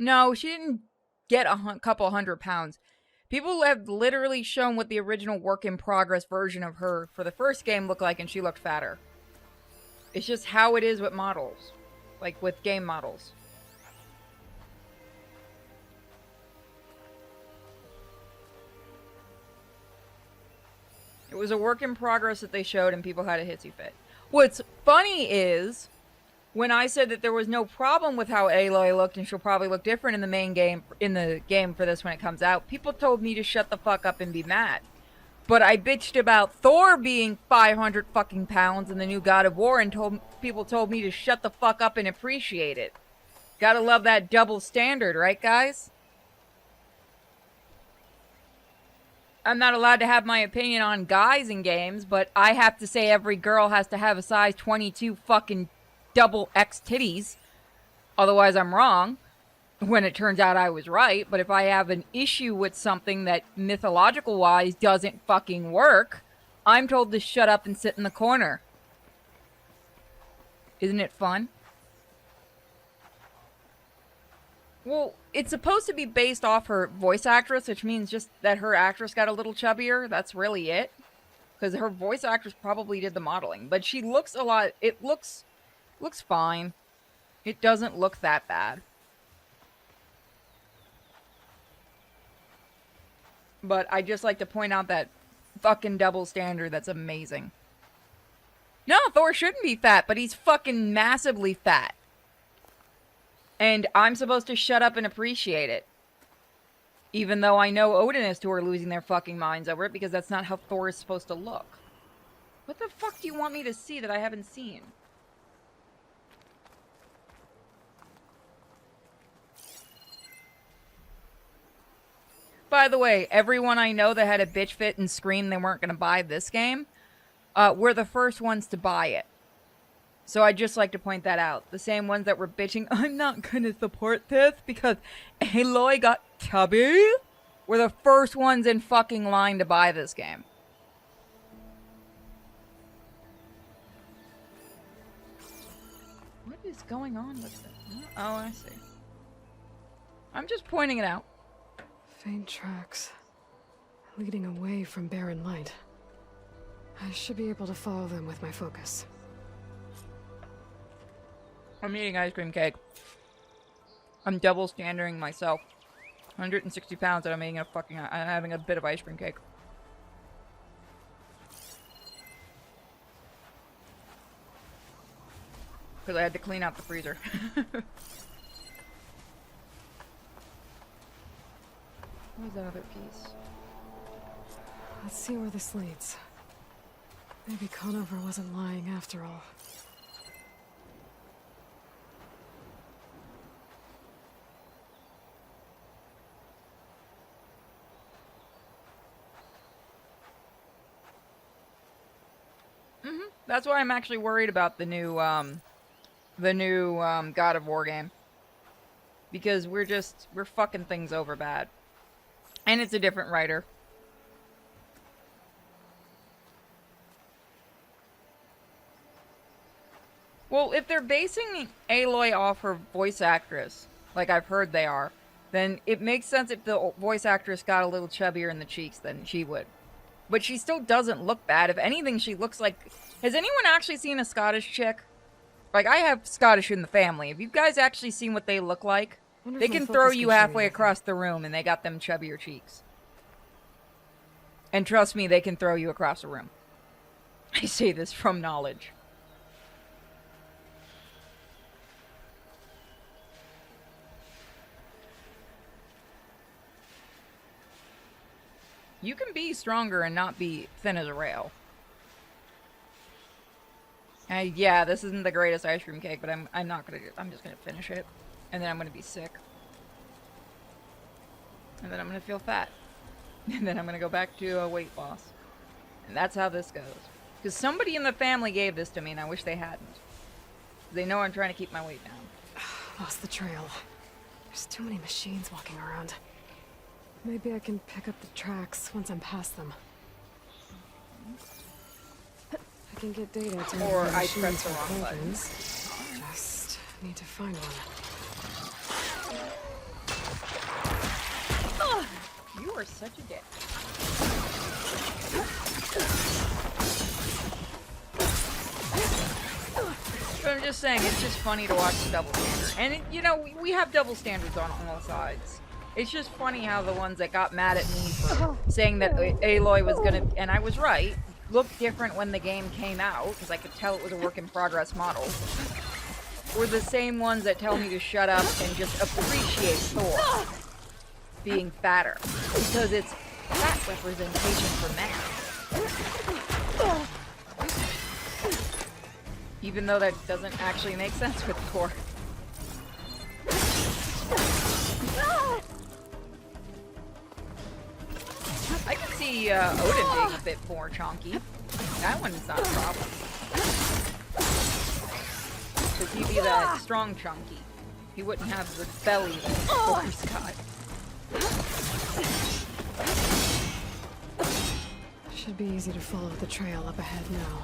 No, she didn't get a couple 100 pounds. People have literally shown what the original work in progress version of her for the first game looked like, and she looked fatter. It's just how it is with models, like with game models. It was a work in progress that they showed, and people had a hissy fit. What's funny is, when I said that there was no problem with how Aloy looked, and she'll probably look different in the main game, in the game for this when it comes out, people told me to shut the fuck up and be mad. But I bitched about Thor being 500 fucking pounds in the new God of War, and people told me to shut the fuck up and appreciate it. Gotta love that double standard, right, guys? I'm not allowed to have my opinion on guys in games, but I have to say every girl has to have a size 22 fucking double X titties. Otherwise, I'm wrong. When it turns out I was right. But if I have an issue with something that mythological-wise doesn't fucking work, I'm told to shut up and sit in the corner. Isn't it fun? Well, it's supposed to be based off her voice actress, which means just that her actress got a little chubbier. That's really it. Because her voice actress probably did the modeling. But she looks a lot... It looks fine. It doesn't look that bad. But I just like to point out that fucking double standard that's amazing. No, Thor shouldn't be fat, but he's fucking massively fat. And I'm supposed to shut up and appreciate it. Even though I know Odinists who are losing their fucking minds over it, because that's not how Thor is supposed to look. What the fuck do you want me to see that I haven't seen? By the way, everyone I know that had a bitch fit and screamed they weren't going to buy this game, were the first ones to buy it. So I'd just like to point that out. The same ones that were bitching, I'm not going to support this because Aloy got chubby, were the first ones in fucking line to buy this game. What is going on with it? Oh, I see. I'm just pointing it out. Faint tracks, leading away from barren light. I should be able to follow them with my focus. I'm eating ice cream cake. I'm double standarding myself. 160 pounds and I'm eating I'm having a bit of ice cream cake. Because I had to clean out the freezer. Where's that other piece? Let's see where this leads. Maybe Conover wasn't lying after all. That's why I'm actually worried about the new God of War game. Because we're fucking things over bad. And it's a different writer. Well, if they're basing Aloy off her voice actress, like I've heard they are, then it makes sense if the voice actress got a little chubbier in the cheeks than she would. But she still doesn't look bad. If anything, she looks like... Has anyone actually seen a Scottish chick? Like, I have Scottish in the family. Have you guys actually seen what they look like? They can throw you halfway across the room and they got them chubbier cheeks. And trust me, they can throw you across the room. I say this from knowledge. You can be stronger and not be thin as a rail. Yeah, this isn't the greatest ice cream cake, but I'm just gonna finish it. And then I'm gonna be sick. And then I'm gonna feel fat. And then I'm gonna go back to a weight loss. And that's how this goes. Because somebody in the family gave this to me, and I wish they hadn't. They know I'm trying to keep my weight down. Lost the trail. There's too many machines walking around. Maybe I can pick up the tracks once I'm past them. I can get data to Or the I machines press the for wrong button. Just need to find one. are such a dick. But I'm just saying, it's just funny to watch the double standard. And, you know, we have double standards on all sides. It's just funny how the ones that got mad at me for saying that Aloy was gonna, and I was right, looked different when the game came out, because I could tell it was a work in progress model, were the same ones that tell me to shut up and just appreciate Thor being fatter. Because it's fat representation for man. Even though that doesn't actually make sense with Thor. I can see Odin being a bit more chonky. That one's not a problem. Because he'd be that strong chunky. He wouldn't have the belly that Thor's got. Should be easy to follow the trail up ahead now.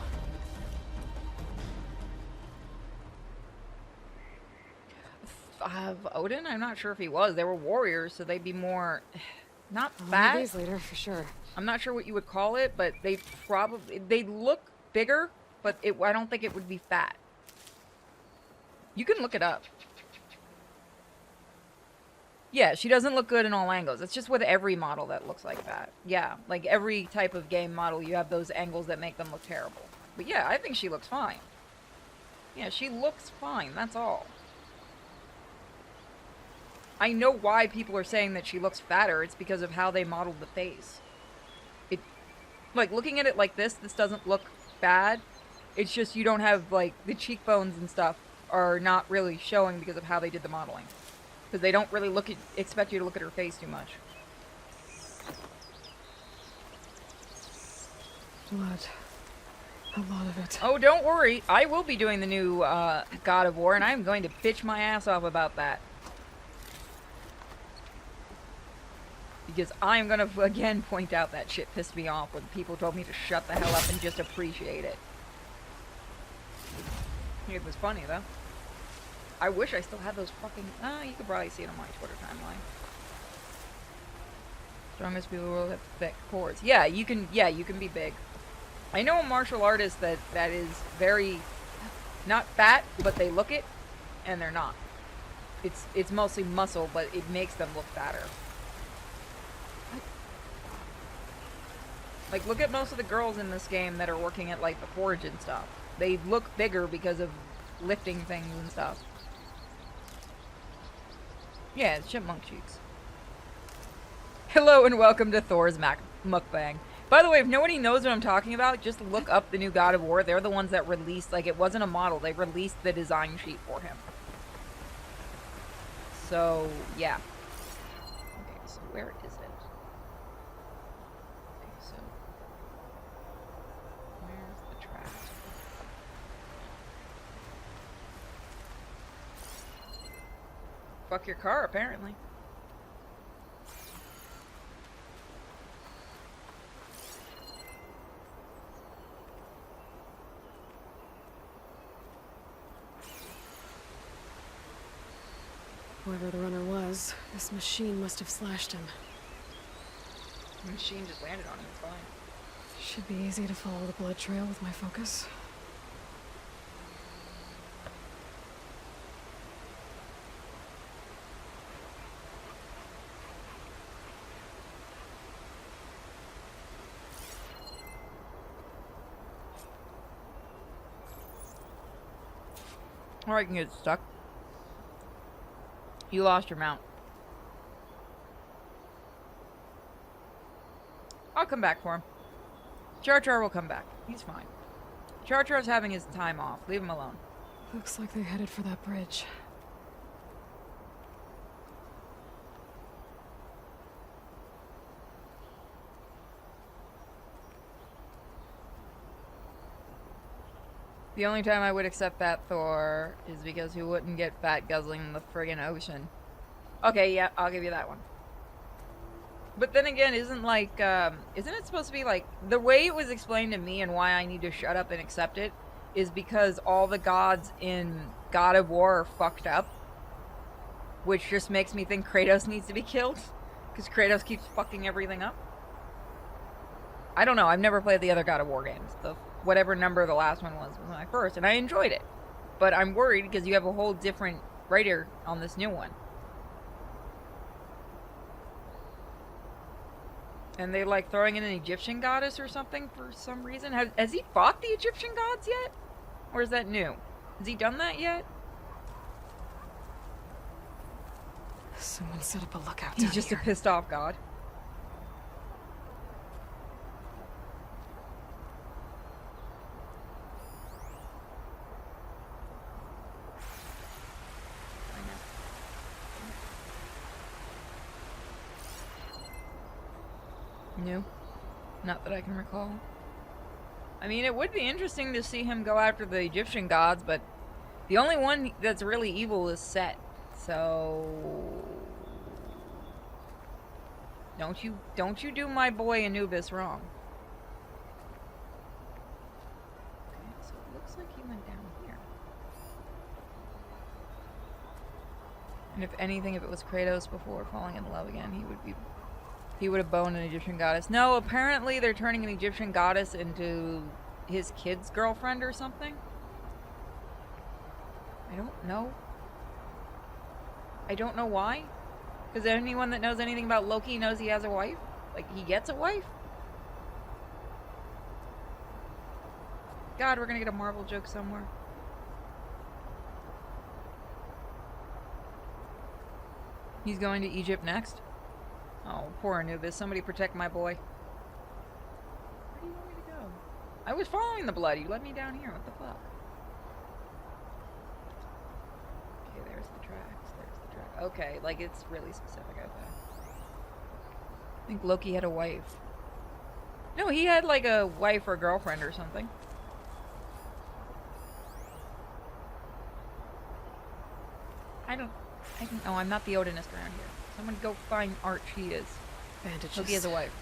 Odin? I'm not sure if he was. They were warriors, so they'd be more... Not One of fat. these later, for sure. I'm not sure what you would call it, but they probably... They'd look bigger, but I don't think it would be fat. You can look it up. Yeah, she doesn't look good in all angles. It's just with every model that looks like that. Yeah, like every type of game model, you have those angles that make them look terrible. But yeah, I think she looks fine. Yeah, she looks fine, that's all. I know why people are saying that she looks fatter. It's because of how they modeled the face. Like, looking at it like this doesn't look bad. It's just you don't have, like, the cheekbones and stuff are not really showing because of how they did the modeling. Because they don't really expect you to look at her face too much. Blood. A lot of it. Oh, don't worry. I will be doing the new God of War, and I'm going to bitch my ass off about that. Because I'm going to, again, point out that shit pissed me off when people told me to shut the hell up and just appreciate it. It was funny, though. I wish I still had those fucking... you could probably see it on my Twitter timeline. Strongest people will have thick cores. Yeah, you can be big. I know a martial artist that is very... Not fat, but they look it, and they're not. It's mostly muscle, but it makes them look fatter. Like, look at most of the girls in this game that are working at, like, the forge and stuff. They look bigger because of lifting things and stuff. Yeah, it's chipmunk cheeks. Hello and welcome to Thor's mukbang. By the way, if nobody knows what I'm talking about, just look up the new God of War. They're the ones that released, like, it wasn't a model. They released the design sheet for him. So, yeah. Okay, so where is it? Fuck your car, apparently. Whoever the runner was, this machine must have slashed him. The machine just landed on him, it's fine. Should be easy to follow the blood trail with my focus. Or I can get stuck. You lost your mount. I'll come back for him. Char Char will come back. He's fine. Char Char's having his time off. Leave him alone. Looks like they're headed for that bridge. The only time I would accept that Thor is because he wouldn't get fat guzzling in the friggin' ocean. Okay, yeah, I'll give you that one. But then again, isn't it supposed to be like, the way it was explained to me and why I need to shut up and accept it is because all the gods in God of War are fucked up. Which just makes me think Kratos needs to be killed. Because Kratos keeps fucking everything up? I don't know. I've never played the other God of War games. The whatever number the last one was my first, and I enjoyed it. But I'm worried because you have a whole different writer on this new one. And they like throwing in an Egyptian goddess or something for some reason. Has he fought the Egyptian gods yet? Or is that new? Has he done that yet? Someone set up a lookout He's down just here. a pissed off god. New? Not that I can recall. I mean, it would be interesting to see him go after the Egyptian gods, but the only one that's really evil is Set. So don't you do my boy Anubis wrong. Okay, so it looks like he went down here. And if anything, if it was Kratos before falling in love again, he would have boned an Egyptian goddess. No, apparently they're turning an Egyptian goddess into his kid's girlfriend or something. I don't know. I don't know why. Because anyone that knows anything about Loki knows he has a wife. Like, he gets a wife. God, we're gonna get a Marvel joke somewhere. He's going to Egypt next. Oh, poor Anubis. Somebody protect my boy. Where do you want me to go? I was following the blood. You let me down here. What the fuck? Okay, there's the tracks. There's the track. Okay, like it's really specific, okay. I think Loki had a wife. No, he had like a wife or girlfriend or something. I don't know. I'm not the Odinist around here. Someone go find Arch. He is. Bandages. Loki has a wife.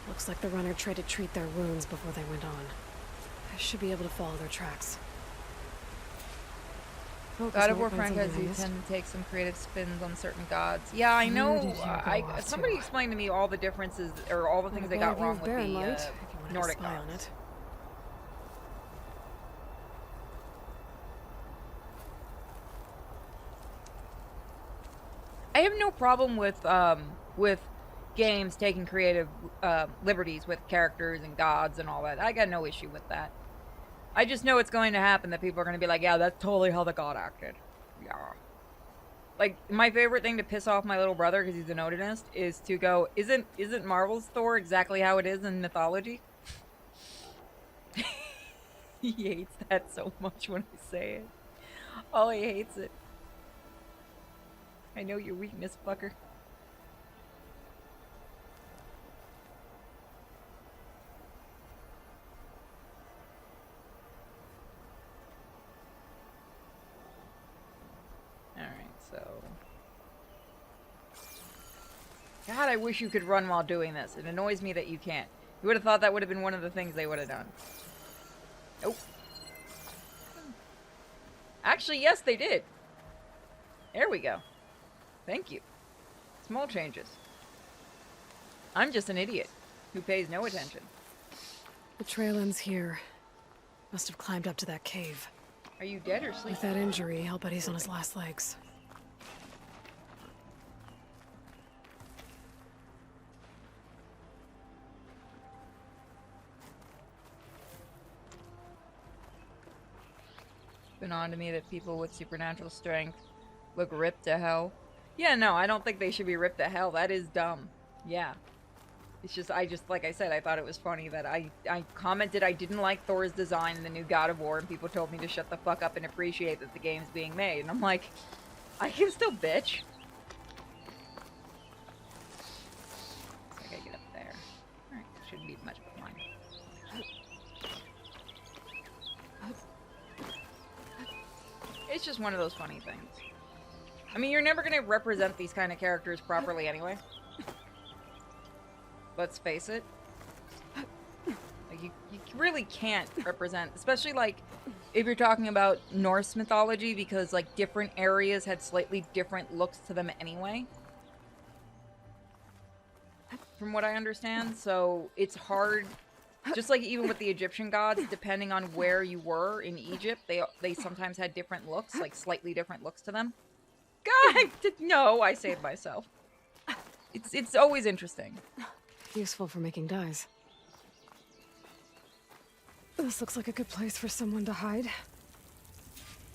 Looks like the runner tried to treat their wounds before they went on. I should be able to follow their tracks. God of War franchises tend to take some creative spins on certain gods. Yeah, I know. Somebody explained to me all the differences, or all the things they got wrong with the Nordic gods. I have no problem with games taking creative liberties with characters and gods and all that. I got no issue with that. I just know it's going to happen, that people are going to be like, yeah, that's totally how the god acted. Yeah. Like, my favorite thing to piss off my little brother, because he's an Odinist, is to go, isn't Marvel's Thor exactly how it is in mythology? He hates that so much when I say it. Oh, he hates it. I know your weakness, fucker. God, I wish you could run while doing this. It annoys me that you can't. You would have thought that would have been one of the things they would have done. Nope. Actually, yes, they did. There we go. Thank you. Small changes. I'm just an idiot who pays no attention. The trail ends here. Must have climbed up to that cave. Are you dead or sleeping? With that injury, I'll bet he's on his last legs. Been on to me that people with supernatural strength look ripped to hell. Yeah, no, I don't think they should be ripped to hell. That is dumb. Yeah. It's just, like I said, I thought it was funny that I commented I didn't like Thor's design in the new God of War, and people told me to shut the fuck up and appreciate that the game's being made. And I'm like, I can still bitch. So I gotta get up there. Alright, shouldn't be much of a climb. It's just one of those funny things. I mean, you're never gonna represent these kind of characters properly anyway. Let's face it. Like, you really can't represent, especially like if you're talking about Norse mythology, because like different areas had slightly different looks to them anyway. from what I understand. So it's hard. Just like even with the Egyptian gods, depending on where you were in Egypt, they sometimes had different looks, like slightly different looks to them. God, no, I saved myself. It's always interesting. Useful for making dyes. This looks like a good place for someone to hide.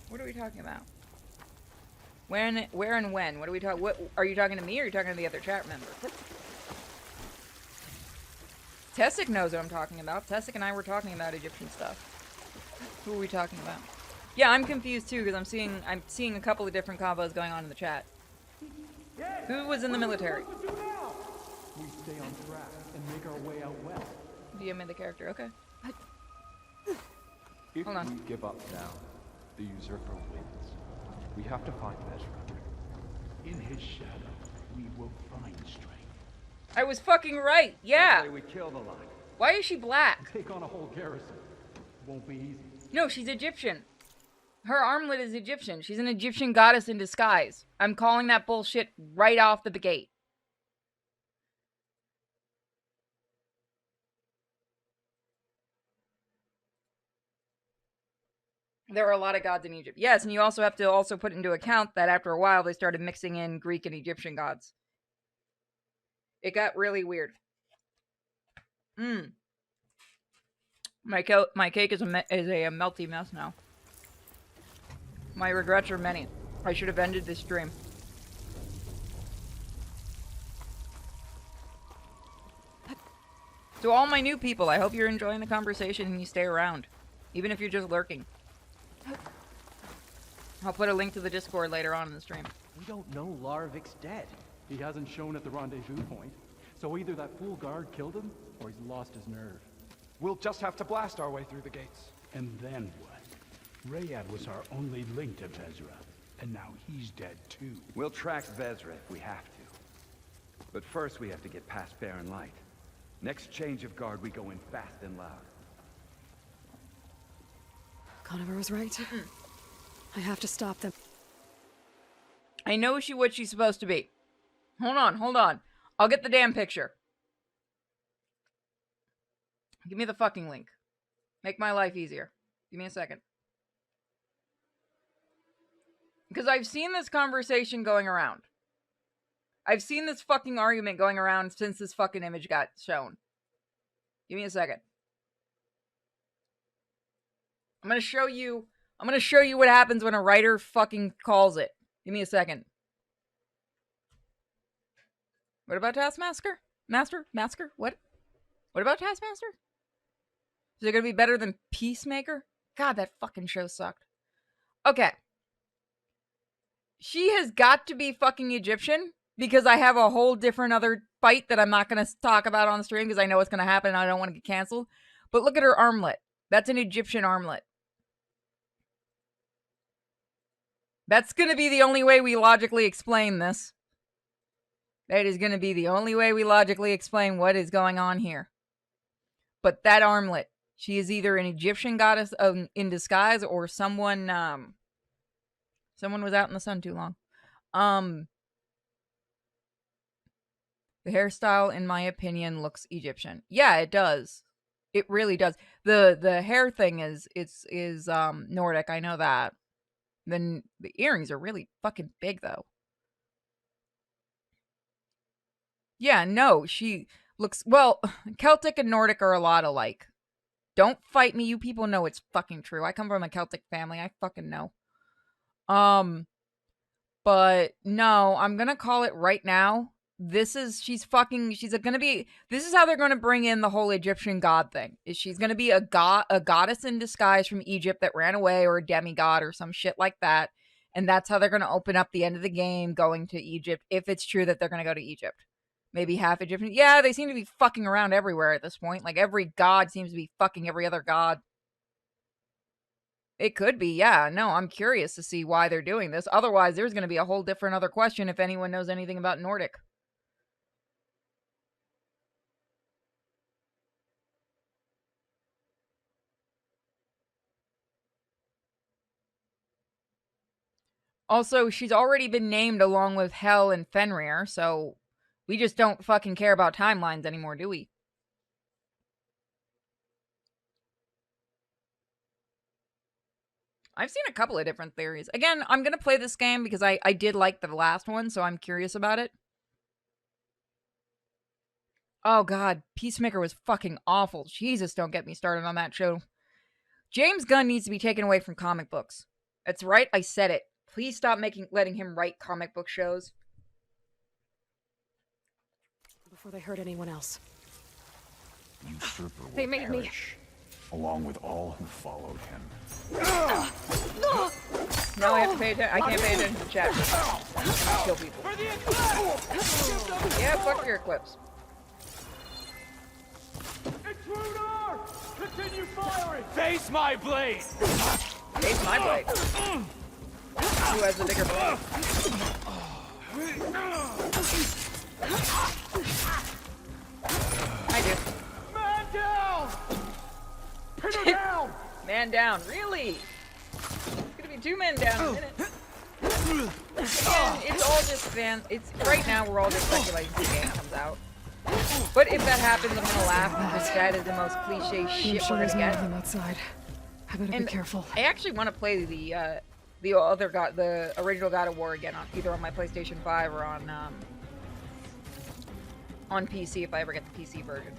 What are we talking about? When, where, and when? What are we talking? What are you talking to me, or are you talking to the other chat member? Tessic knows what I'm talking about. Tessic and I were talking about Egyptian stuff. Who are we talking about? Yeah, I'm confused too because I'm seeing a couple of different combos going on in the chat. Who was in the military? We stay on track and make our way out west. DM the character. Okay. If Hold on. we give up now, the usurper wins. We have to find Ezra. In his shadow, we will find strength. I was fucking right. Yeah. We kill the line. Why is she black? Take on a whole garrison. Won't be easy. No, she's Egyptian. Her armlet is Egyptian. She's an Egyptian goddess in disguise. I'm calling that bullshit right off the gate. There are a lot of gods in Egypt. Yes, and you also have to also put into account that after a while they started mixing in Greek and Egyptian gods. It got really weird. My cake is a melty mess now. My regrets are many. I should have ended this stream. To all my new people, I hope you're enjoying the conversation and you stay around. Even if you're just lurking. I'll put a link to the Discord later on in the stream. We don't know Larvik's dead. He hasn't shown at the rendezvous point. So either that fool guard killed him, or he's lost his nerve. We'll just have to blast our way through the gates. And then what? Rayad was our only link to Vezra, and now he's dead too. We'll track Vezra if we have to. But first we have to get past Barren Light. Next change of guard, we go in fast and loud. Conover was right. I have to stop them. I know what she's supposed to be. Hold on. I'll get the damn picture. Give me the fucking link. Make my life easier. Give me a second. Because I've seen this conversation going around. I've seen this fucking argument going around since this fucking image got shown. Give me a second. I'm gonna show you what happens when a writer fucking calls it. Give me a second. What about Taskmaster? Masker? What? What about Taskmaster? Is it gonna be better than Peacemaker? God, that fucking show sucked. Okay. She has got to be fucking Egyptian because I have a whole different other fight that I'm not gonna talk about on the stream because I know what's gonna happen and I don't want to get canceled. But look at her armlet. That's an Egyptian armlet. That's gonna be the only way we logically explain this. That is going to be the only way we logically explain what is going on here. But that armlet, she is either an Egyptian goddess in disguise or someone was out in the sun too long. The hairstyle, in my opinion, looks Egyptian. Yeah, it does. It really does. The hair thing is Nordic. I know that. Then the earrings are really fucking big though. Yeah, no, she looks... Well, Celtic and Nordic are a lot alike. Don't fight me, you people know it's fucking true. I come from a Celtic family, I fucking know. But no, I'm gonna call it right now. This is gonna be... This is how they're gonna bring in the whole Egyptian god thing. Is she's gonna be a goddess in disguise from Egypt that ran away, or a demigod, or some shit like that. And that's how they're gonna open up the end of the game, going to Egypt, if it's true that they're gonna go to Egypt. Maybe half Egyptian. Yeah, they seem to be fucking around everywhere at this point. Like, every god seems to be fucking every other god. It could be, yeah. No, I'm curious to see why they're doing this. Otherwise, there's going to be a whole different other question if anyone knows anything about Nordic. Also, she's already been named along with Hel and Fenrir, so... We just don't fucking care about timelines anymore, do we? I've seen a couple of different theories. Again, I'm going to play this game because I did like the last one, so I'm curious about it. Oh god, Peacemaker was fucking awful. Jesus, don't get me started on that show. James Gunn needs to be taken away from comic books. That's right, I said it. Please stop letting him write comic book shows. Before they hurt anyone else. Usurper will They made me. perish, along with all who followed him. No, I have to pay attention. I can't pay attention to chat. Kill people. Yeah, fuck your eclipse. Intruder! Continue firing! Face my blade! Face my blade. Who has the bigger blade? I do. Man down! Pin her down! Man down, really? It's gonna be 2 men down in a minute. Again, it's all just right now we're all just speculating the game comes out. But if that happens, I'm gonna laugh because that is the most cliche shit we're gonna get. Them outside. I better be careful. I actually want to play the original God of War again either on my PlayStation 5 or on PC if I ever get the PC version.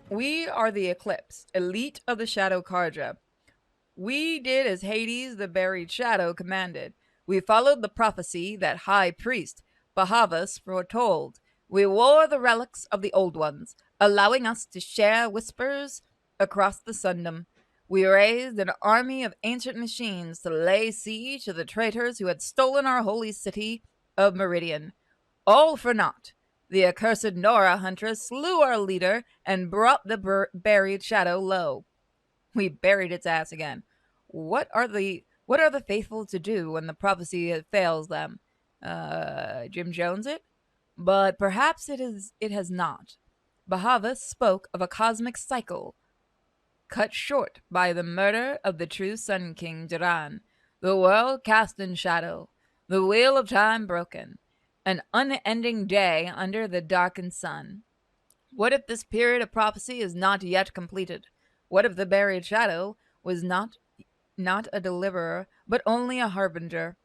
We are the Eclipse, elite of the Shadow Carja. We did as Hades, the buried shadow, commanded. We followed the prophecy that High Priest Bahavas foretold. We wore the relics of the Old Ones, allowing us to share whispers across the Sundom. We raised an army of ancient machines to lay siege to the traitors who had stolen our holy city of Meridian. All for naught. The accursed Nora huntress slew our leader and brought the buried shadow low. We buried its ass again. What are the faithful to do when the prophecy fails them? Jim Jones it? But perhaps it has not. Bahavas spoke of a cosmic cycle, cut short by the murder of the true Sun King Duran, the world cast in shadow, the wheel of time broken, an unending day under the darkened sun. What if this period of prophecy is not yet completed? What if the buried shadow was not a deliverer, but only a harbinger?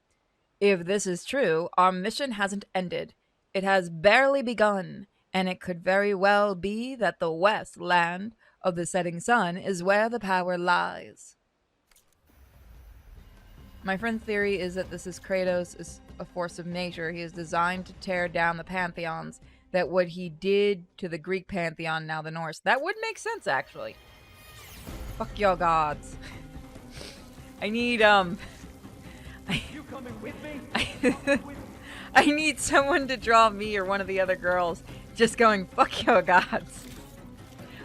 If this is true, our mission hasn't ended. It has barely begun, and it could very well be that the west land of the setting sun is where the power lies. My friend's theory is that this is Kratos is a force of nature. He is designed to tear down the pantheons. That what he did to the Greek pantheon, now the Norse. That would make sense, actually. Fuck your gods. I need, You coming with me? I need someone to draw me or one of the other girls just going, fuck your gods.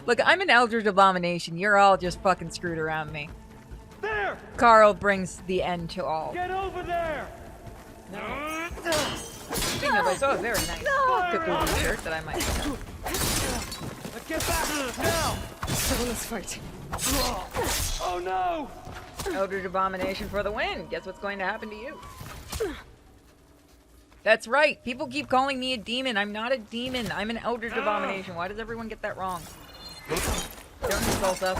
Look, I'm an Eldritch Abomination. You're all just fucking screwed around me. There! Carl brings the end to all. Get over there! Speaking of, I saw a very nice Cthulhu shirt that I might pick up. Let's get back now! So let's fight. Oh no! Eldritch Abomination for the win. Guess what's going to happen to you? That's right. People keep calling me a demon. I'm not a demon. I'm an Eldritch Abomination. Why does everyone get that wrong? Don't insult us.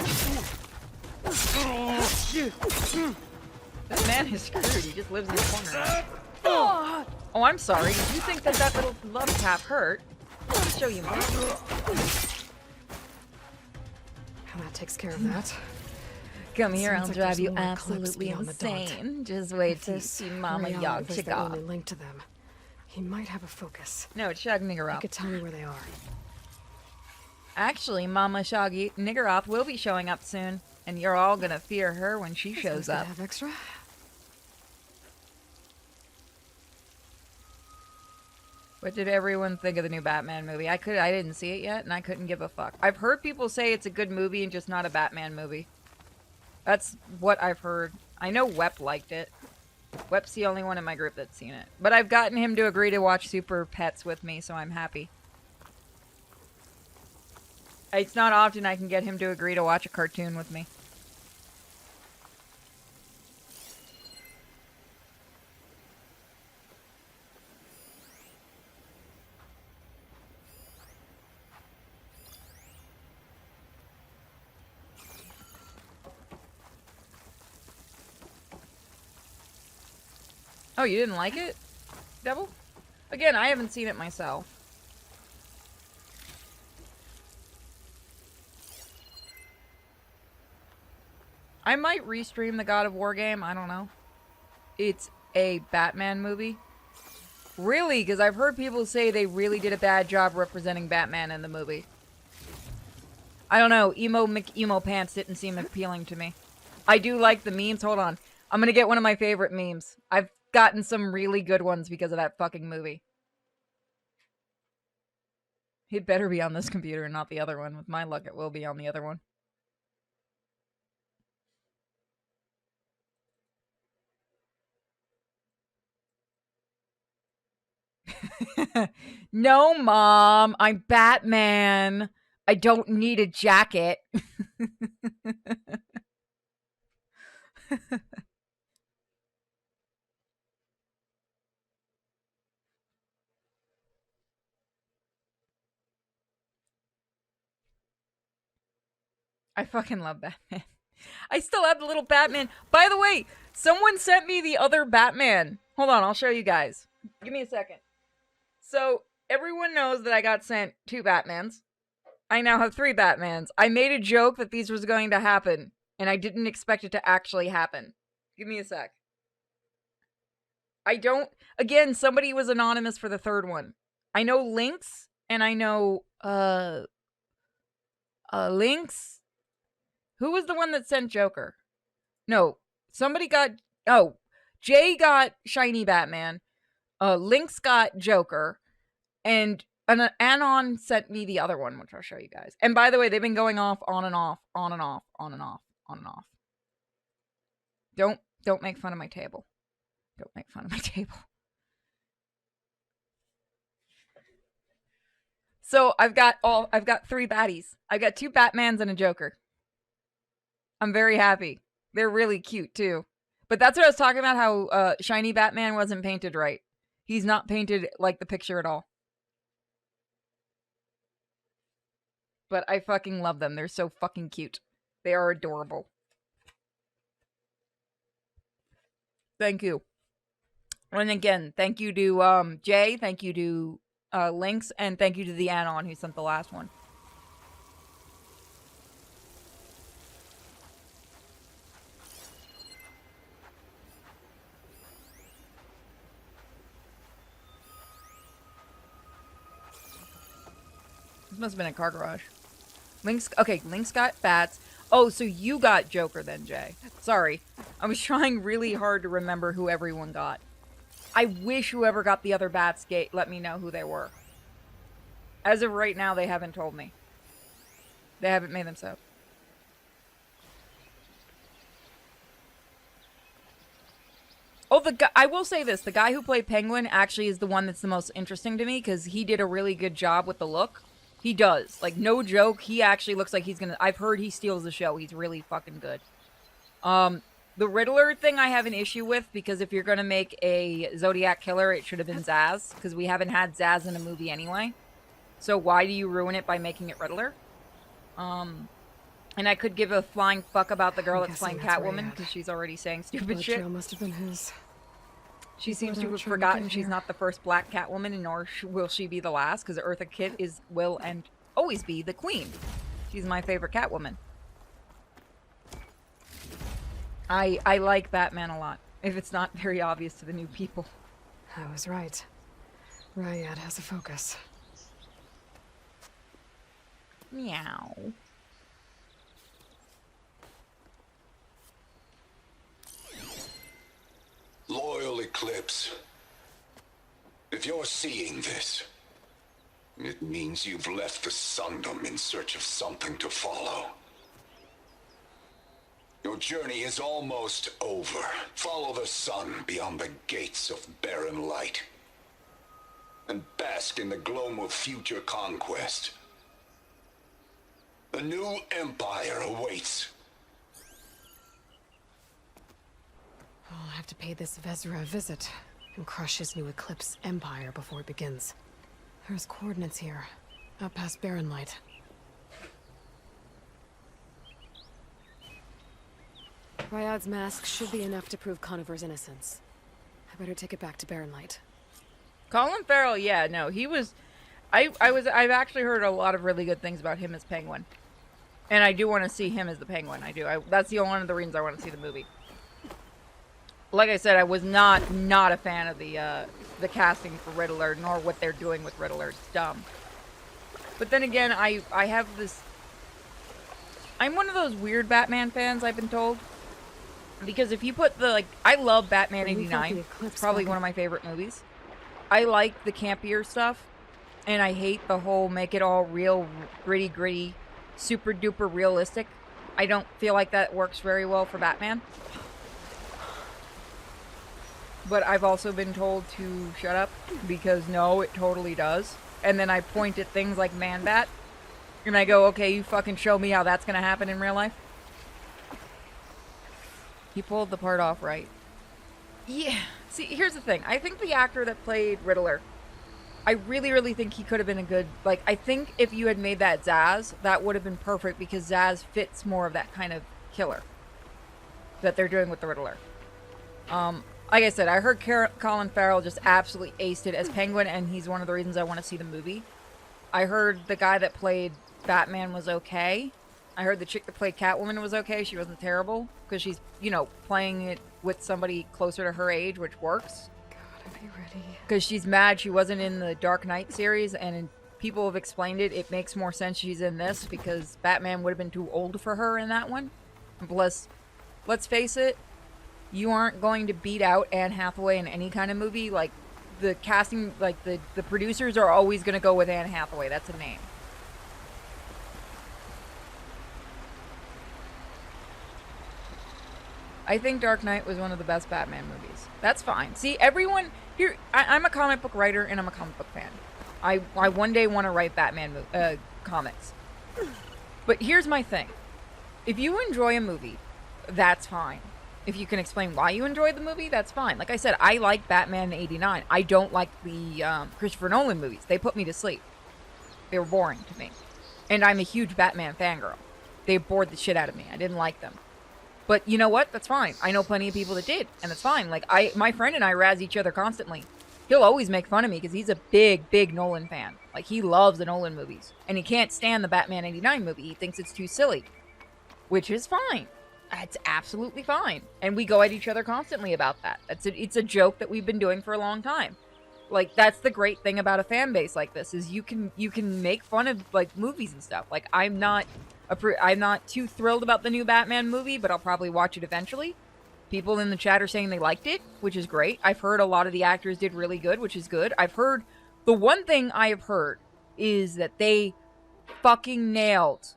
This man is screwed. He just lives in the corner. Oh, I'm sorry. If you think that little love tap hurt, I'll show you more. And that takes care of that. Come here, Sounds I'll like drive there's you more eclipse absolutely beyond the dot. insane. Just wait If till you this see Mama Rihanna Yog is the Chica. only link to them, he might have a focus. No, it's Shag He Niggeroth. could tell me where they are. Actually, Mama Shaggy Niggeroth will be showing up soon, and you're all gonna fear her when she shows Gonna up. have extra? What did everyone think of the new Batman movie? I didn't see it yet, and I couldn't give a fuck. I've heard people say it's a good movie and just not a Batman movie. That's what I've heard. I know Wep liked it. Wep's the only one in my group that's seen it. But I've gotten him to agree to watch Super Pets with me, so I'm happy. It's not often I can get him to agree to watch a cartoon with me. Oh, you didn't like it, Devil? Again, I haven't seen it myself. I might restream the God of War game. I don't know. It's a Batman movie. Really? Because I've heard people say they really did a bad job representing Batman in the movie. I don't know. Emo pants didn't seem appealing to me. I do like the memes. Hold on. I'm gonna get one of my favorite memes. I've gotten some really good ones because of that fucking movie. It better be on this computer and not the other one. With my luck, it will be on the other one. No, Mom. I'm Batman. I don't need a jacket. I fucking love Batman. I still have the little Batman. By the way, someone sent me the other Batman. Hold on, I'll show you guys. Give me a second. So, everyone knows that I got sent 2 Batmans. I now have 3 Batmans. I made a joke that these was going to happen, and I didn't expect it to actually happen. Give me a sec. I don't... Again, somebody was anonymous for the 3rd one. I know Lynx, and I know, Lynx... Who was the one that sent Joker? No, somebody got... Oh, Jay got Shiny Batman. Lynx got Joker. And Anon sent me the other one, which I'll show you guys. And by the way, they've been going off, on and off, on and off, on and off, on and off. Don't make fun of my table. Don't make fun of my table. So I've got 3 baddies. I've got 2 Batmans and a Joker. I'm very happy. They're really cute too. But that's what I was talking about, how Shiny Batman wasn't painted right. He's not painted like the picture at all. But I fucking love them. They're so fucking cute. They are adorable. Thank you. And again, thank you to Jay, thank you to Lynx, and thank you to the Anon who sent the last one. This must have been a car garage. Lynx got bats. Oh, so you got Joker then, Jay. Sorry. I was trying really hard to remember who everyone got. I wish whoever got the other bats let me know who they were. As of right now, they haven't told me. They haven't made them so. Oh, I will say this. The guy who played Penguin actually is the one that's the most interesting to me because he did a really good job with the look. He does. Like, no joke. He actually looks like he's gonna... I've heard he steals the show. He's really fucking good. The Riddler thing I have an issue with because if you're gonna make a Zodiac killer, it should have been Zaz because we haven't had Zaz in a movie anyway. So why do you ruin it by making it Riddler? And I could give a flying fuck about the girl that's playing Catwoman because she's already saying stupid shit. Must have been his. She seems to have forgotten she's not the first black Catwoman, and nor will she be the last, because Eartha Kitt will and always be the queen. She's my favorite Catwoman. I like Batman a lot, if it's not very obvious to the new people. I was right. Ryad has a focus. Meow. Loyal Eclipse, if you're seeing this, it means you've left the Sundom in search of something to follow. Your journey is almost over. Follow the sun beyond the gates of barren light, and bask in the gloam of future conquest. The new empire awaits. I'll have to pay this Vezra a visit and crush his new Eclipse empire before it begins. There's coordinates here, up past Barren Light. Ryad's mask should be enough to prove Conover's innocence. I better take it back to Barren Light. Colin Farrell, yeah, no, he was. I've actually heard a lot of really good things about him as Penguin, and I do want to see him as the Penguin. I do. That's one of the reasons I want to see the movie. Like I said, I was not a fan of the casting for Riddler, nor what they're doing with Riddler. It's dumb. But then again, I have this. I'm one of those weird Batman fans, I've been told. Because if you put the, I love Batman When we felt the 89. eclipse It's probably back one of my favorite movies. I like the campier stuff. And I hate the whole make it all real, gritty, super duper realistic. I don't feel like that works very well for Batman. But I've also been told to shut up because no, it totally does. And then I point at things like Man-Bat. And I go, okay, you fucking show me how that's gonna happen in real life. He pulled the part off right. Yeah. See, here's the thing. I think the actor that played Riddler, I really think he could have been a good... I think if you had made that Zaz, that would have been perfect because Zaz fits more of that kind of killer that they're doing with the Riddler. Like I said, I heard Colin Farrell just absolutely aced it as Penguin, and he's one of the reasons I want to see the movie. I heard the guy that played Batman was okay. I heard the chick that played Catwoman was okay. She wasn't terrible because she's, playing it with somebody closer to her age, which works. God, are you ready? Because she's mad she wasn't in the Dark Knight series, and people have explained it. It makes more sense she's in this because Batman would have been too old for her in that one. Plus, let's face it, you aren't going to beat out Anne Hathaway in any kind of movie. The casting, the producers are always going to go with Anne Hathaway. That's a name. I think Dark Knight was one of the best Batman movies. That's fine. See, everyone here. I'm a comic book writer and I'm a comic book fan. I one day want to write Batman comics. But here's my thing: if you enjoy a movie, that's fine. If you can explain why you enjoyed the movie, that's fine. Like I said, I like Batman '89. I don't like the Christopher Nolan movies. They put me to sleep. They were boring to me, and I'm a huge Batman fangirl. They bored the shit out of me. I didn't like them. But you know what? That's fine. I know plenty of people that did, and that's fine. My friend and I razz each other constantly. He'll always make fun of me because he's a big Nolan fan. He loves the Nolan movies, and he can't stand the Batman '89 movie. He thinks it's too silly, which is fine. It's absolutely fine, and we go at each other constantly about that. It's a joke that we've been doing for a long time. That's the great thing about a fan base like this is you can make fun of movies and stuff. I'm not too thrilled about the new Batman movie, but I'll probably watch it eventually. People in the chat are saying they liked it, which is great. I've heard a lot of the actors did really good, which is good. The one thing I have heard is that they fucking nailed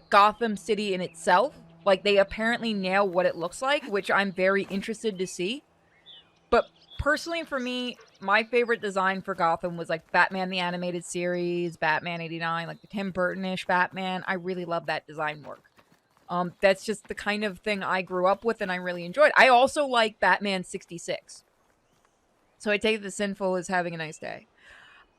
Gotham City in itself. They apparently nail what it looks like, which I'm very interested to see. But personally for me, my favorite design for Gotham was Batman the Animated Series, Batman '89, the Tim Burton-ish Batman. I really love that design work. That's just the kind of thing I grew up with and I really enjoyed. I also like Batman '66. So I take the sinful as having a nice day.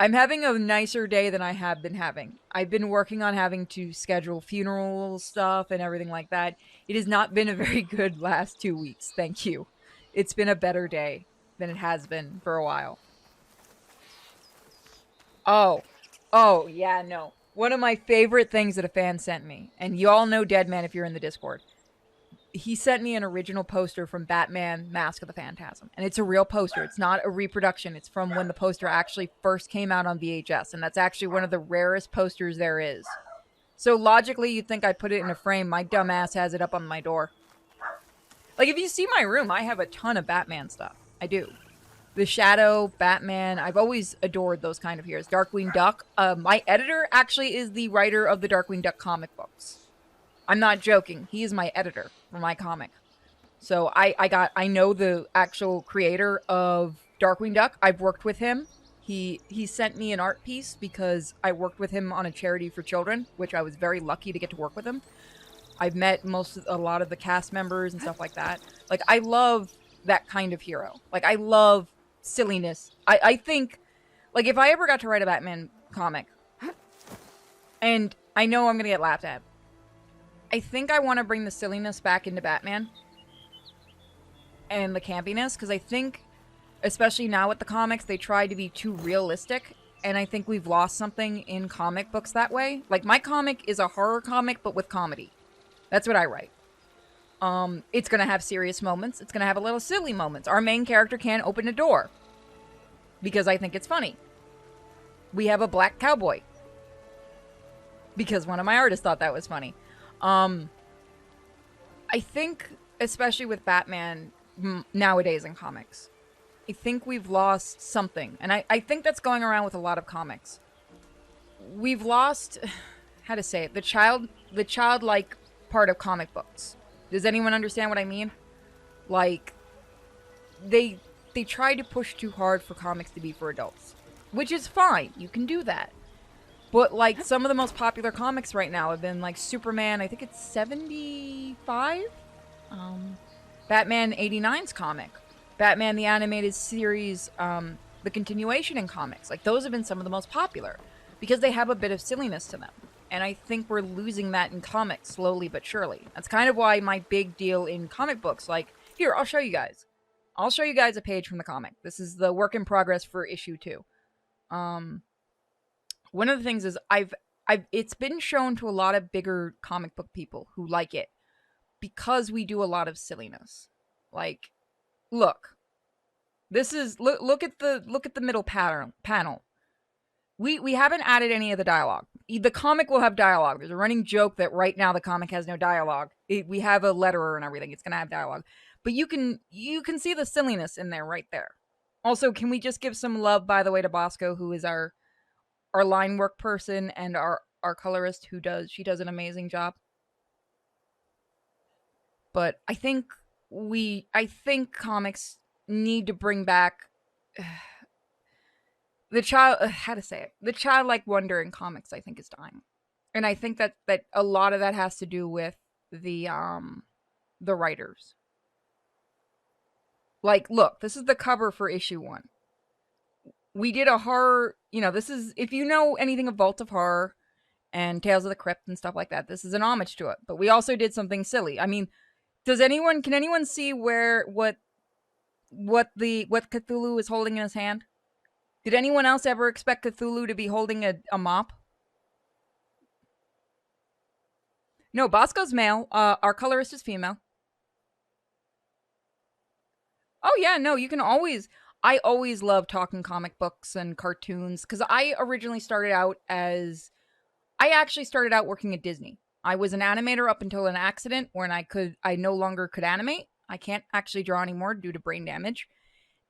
I'm having a nicer day than I have been having. I've been working on having to schedule funeral stuff and everything like that. It has not been a very good last 2 weeks. Thank you. It's been a better day than it has been for a while. Oh, yeah, no. One of my favorite things that a fan sent me, and you all know Deadman if you're in the Discord. He sent me an original poster from Batman Mask of the Phantasm. And it's a real poster. It's not a reproduction. It's from when the poster actually first came out on VHS. And that's actually one of the rarest posters there is. So logically, you'd think I'd put it in a frame. My dumb ass has it up on my door. If you see my room, I have a ton of Batman stuff. I do. The Shadow, Batman. I've always adored those kind of heroes. Darkwing Duck. My editor actually is the writer of the Darkwing Duck comic books. I'm not joking. He is my editor for my comic. So I know the actual creator of Darkwing Duck. I've worked with him. He sent me an art piece because I worked with him on a charity for children, which I was very lucky to get to work with him. I've met a lot of the cast members and stuff like that. I love that kind of hero. I love silliness. I think, if I ever got to write a Batman comic, and I know I'm going to get laughed at, I think I want to bring the silliness back into Batman and the campiness, because I think especially now with the comics, they try to be too realistic. And I think we've lost something in comic books that way. Like, my comic is a horror comic, but with comedy. That's what I write. It's gonna have serious moments. It's gonna have a little silly moments. Our main character can't open a door because I think it's funny. We have a black cowboy because one of my artists thought that was funny. I think, especially with Batman nowadays in comics, I think we've lost something. And I think that's going around with a lot of comics. We've lost, how to say it, the childlike part of comic books. Does anyone understand what I mean? Like, they try to push too hard for comics to be for adults, which is fine. You can do that. But, like, some of the most popular comics right now have been, like, Superman, I think it's 75? Batman 89's comic. Batman the Animated Series, the continuation in comics. Like, those have been some of the most popular because they have a bit of silliness to them. And I think we're losing that in comics slowly but surely. That's kind of why my big deal in comic books, like, here, I'll show you guys. I'll show you guys a page from the comic. This is the work in progress for issue 2. One of the things is it's been shown to a lot of bigger comic book people who like it because we do a lot of silliness. Like, look. This is look at the middle panel. We haven't added any of the dialogue. The comic will have dialogue. There's a running joke that right now the comic has no dialogue. We have a letterer and everything. It's going to have dialogue. But you can see the silliness in there right there. Also, can we just give some love, by the way, to Bosco, who is our line work person and our colorist she does an amazing job. But I think comics need to bring back the childlike wonder in comics, I think, is dying. And I think that a lot of that has to do with the writers. Like, look, this is the cover for issue 1. We did a horror, this is, if you know anything of Vault of Horror and Tales of the Crypt and stuff like that, this is an homage to it. But we also did something silly. I mean, can anyone see what Cthulhu is holding in his hand? Did anyone else ever expect Cthulhu to be holding a mop? No, Bosco's male. Our colorist is female. Oh yeah, no, you can always... I always love talking comic books and cartoons because I originally started out working at Disney. I was an animator up until an accident when I no longer could animate. I can't actually draw anymore due to brain damage.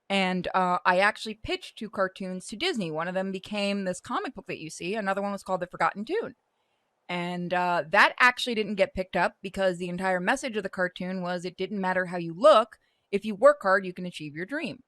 And I actually pitched 2 cartoons to Disney. One of them became this comic book that you see. Another one was called The Forgotten Tune. And that actually didn't get picked up because the entire message of the cartoon was it didn't matter how you look. If you work hard, you can achieve your dream.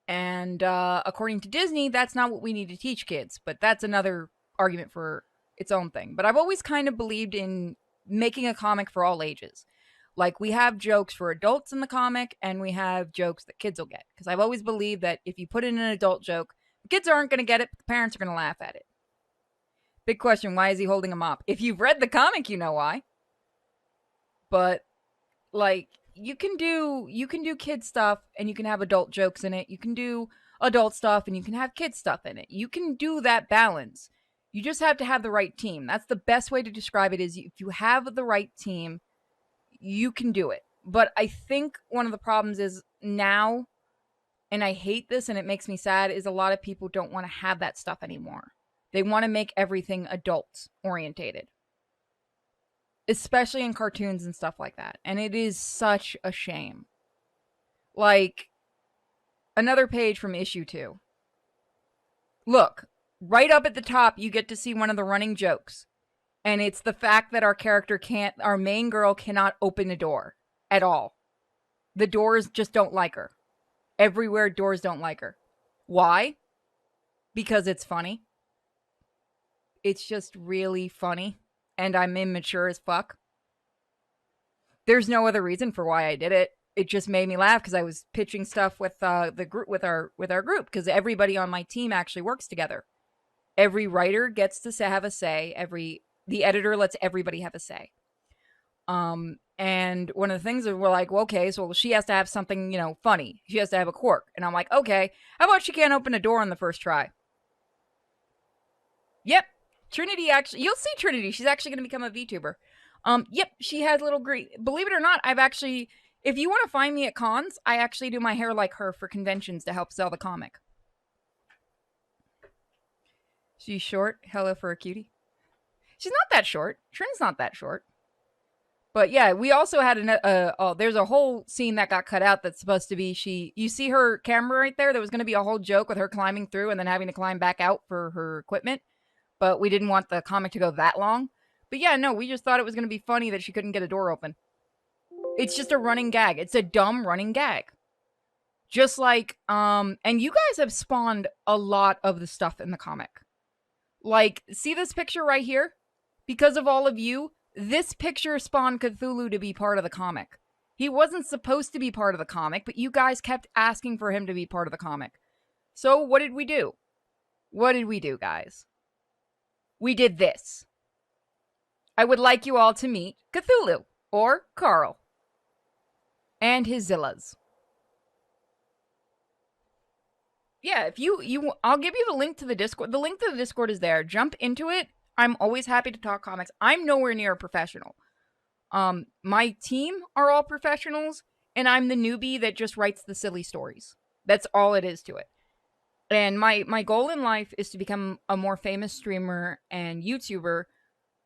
And according to Disney, that's not what we need to teach kids. But that's another argument for its own thing. But I've always kind of believed in making a comic for all ages. Like, we have jokes for adults in the comic, and we have jokes that kids will get. Because I've always believed that if you put in an adult joke, the kids aren't going to get it, but the parents are going to laugh at it. Big question, why is he holding a mop? If you've read the comic, you know why. But, like... You can do kid stuff and you can have adult jokes in it. You can do adult stuff and you can have kid stuff in it. You can do that balance. You just have to have the right team. That's the best way to describe it is if you have the right team, you can do it. But I think one of the problems is now, and I hate this and it makes me sad, is a lot of people don't want to have that stuff anymore. They want to make everything adult orientated. Especially in cartoons and stuff like that. And it is such a shame. Like, another page from issue 2. Look, right up at the top, you get to see one of the running jokes. And it's the fact that our main girl cannot open the door at all. The doors just don't like her. Everywhere, doors don't like her. Why? Because it's funny. It's just really funny. And I'm immature as fuck. There's no other reason for why I did it. It just made me laugh because I was pitching stuff with the group with our group because everybody on my team actually works together. Every writer gets to have a say. The editor lets everybody have a say. And one of the things that we're like, well, okay, so she has to have something, you know, funny. She has to have a quirk. And I'm like, okay, how about she can't open a door on the first try? Yep. Trinity actually, you'll see Trinity. She's actually going to become a VTuber. Yep, she has little green. Believe it or not, I've actually, if you want to find me at cons, I actually do my hair like her for conventions to help sell the comic. She's short. Hello for a cutie. She's not that short. Trin's not that short. But yeah, we also had there's a whole scene that got cut out that's supposed to be you see her camera right there? There was going to be a whole joke with her climbing through and then having to climb back out for her equipment. But we didn't want the comic to go that long. But yeah, no, we just thought it was going to be funny that she couldn't get a door open. It's just a running gag. It's a dumb running gag. Just like, and you guys have spawned a lot of the stuff in the comic. Like, see this picture right here? Because of all of you, this picture spawned Cthulhu to be part of the comic. He wasn't supposed to be part of the comic, but you guys kept asking for him to be part of the comic. So what did we do? What did we do, guys? We did this. I would like you all to meet Cthulhu, or Carl, and his Zillas. Yeah, if I'll give you the link to the Discord. The link to the Discord is there. Jump into it. I'm always happy to talk comics. I'm nowhere near a professional. My team are all professionals, and I'm the newbie that just writes the silly stories. That's all it is to it. And my goal in life is to become a more famous streamer and YouTuber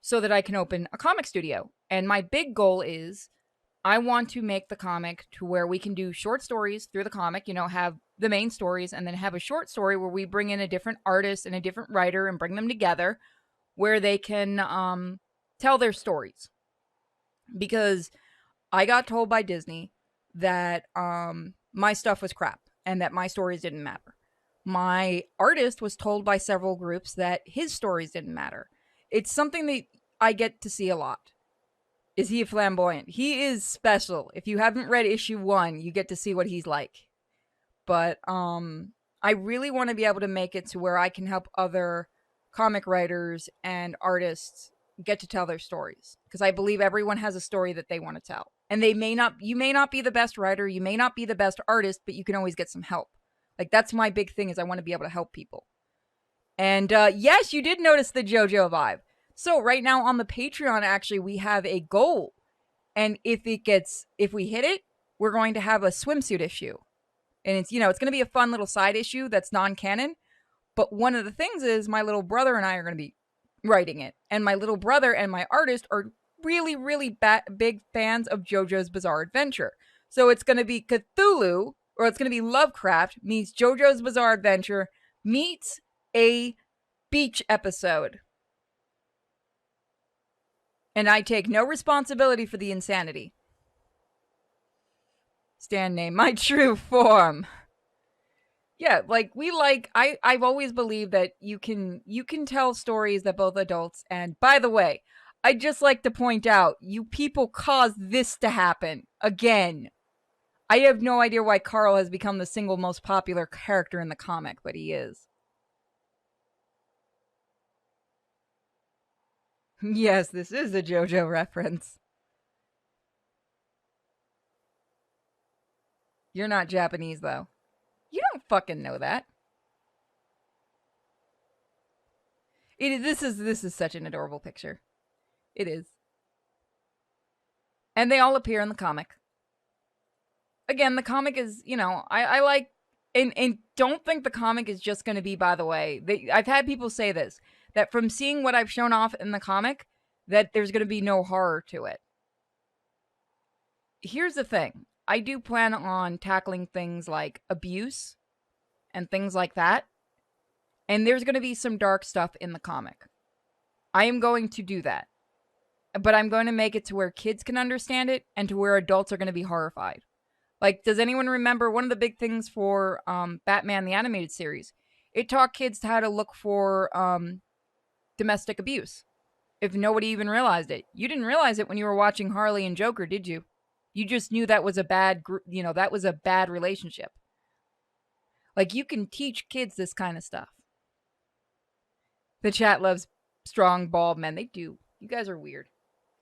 so that I can open a comic studio. And my big goal is I want to make the comic to where we can do short stories through the comic, you know, have the main stories and then have a short story where we bring in a different artist and a different writer and bring them together where they can tell their stories. Because I got told by Disney that my stuff was crap and that my stories didn't matter. My artist was told by several groups that his stories didn't matter. It's something that I get to see a lot. Is he flamboyant? He is special. If you haven't read issue 1, you get to see what he's like. But I really want to be able to make it to where I can help other comic writers and artists get to tell their stories. Because I believe everyone has a story that they want to tell. And you may not be the best writer, you may not be the best artist, but you can always get some help. Like, that's my big thing, is I want to be able to help people. And yes, you did notice the JoJo vibe. So right now on the Patreon, actually, we have a goal. And if we hit it, we're going to have a swimsuit issue. And it's, it's going to be a fun little side issue that's non-canon. But one of the things is my little brother and I are going to be writing it. And my little brother and my artist are really, really big fans of JoJo's Bizarre Adventure. So it's going to be Cthulhu, or it's going to be Lovecraft meets JoJo's Bizarre Adventure meets a beach episode. And I take no responsibility for the insanity. Stand name, my true form. Yeah, I've always believed that you can tell stories that both adults, and by the way, I'd just like to point out, you people caused this to happen. Again. I have no idea why Carl has become the single most popular character in the comic, but he is. Yes, this is a JoJo reference. You're not Japanese, though. You don't fucking know that. This is such an adorable picture. It is. And they all appear in the comic. Again, the comic is, I like, and don't think the comic is just going to be, by the way, I've had people say this, that from seeing what I've shown off in the comic, that there's going to be no horror to it. Here's the thing. I do plan on tackling things like abuse and things like that. And there's going to be some dark stuff in the comic. I am going to do that. But I'm going to make it to where kids can understand it and to where adults are going to be horrified. Like, does anyone remember one of the big things for Batman the Animated Series? It taught kids how to look for domestic abuse. If nobody even realized it. You didn't realize it when you were watching Harley and Joker, did you? You just knew that was a bad, that was a bad relationship. Like, you can teach kids this kind of stuff. The chat loves strong, bald men. They do. You guys are weird.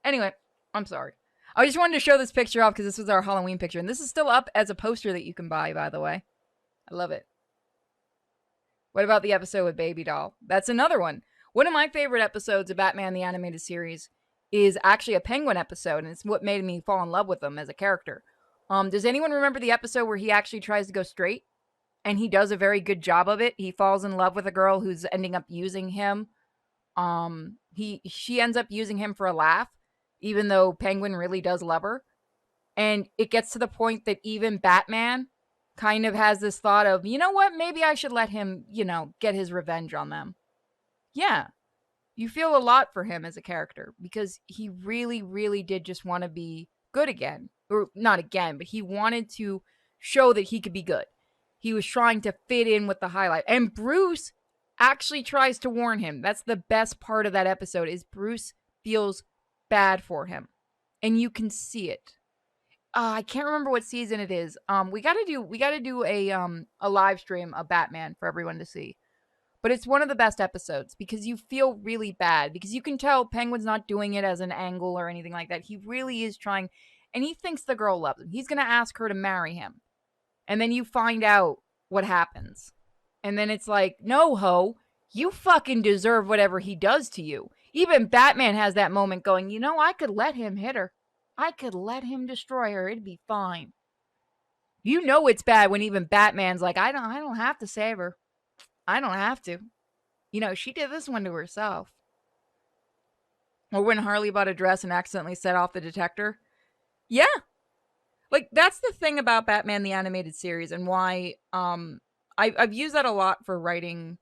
Anyway, I'm sorry. I just wanted to show this picture off because this was our Halloween picture. And this is still up as a poster that you can buy, by the way. I love it. What about the episode with Baby Doll? That's another one. One of my favorite episodes of Batman the Animated Series is actually a Penguin episode, and it's what made me fall in love with him as a character. Does anyone remember the episode where he actually tries to go straight? And he does a very good job of it. He falls in love with a girl who's ending up using him. She ends up using him for a laugh, even though Penguin really does love her. And it gets to the point that even Batman kind of has this thought of, you know what, maybe I should let him, get his revenge on them. Yeah. You feel a lot for him as a character because he really, really did just want to be good again. Or not again, but he wanted to show that he could be good. He was trying to fit in with the highlight. And Bruce actually tries to warn him. That's the best part of that episode is Bruce feels bad for him. And you can see it. I can't remember what season it is. We gotta do a live stream of Batman for everyone to see. But it's one of the best episodes because you feel really bad. Because you can tell Penguin's not doing it as an angle or anything like that. He really is trying. And he thinks the girl loves him. He's going to ask her to marry him. And then you find out what happens. And then it's like, no, ho. You fucking deserve whatever he does to you. Even Batman has that moment going, I could let him hit her. I could let him destroy her. It'd be fine. You know it's bad when even Batman's like, I don't have to save her. I don't have to. She did this one to herself. Or when Harley bought a dress and accidentally set off the detector. Yeah. Like, that's the thing about Batman the Animated Series and why I've used that a lot for writing,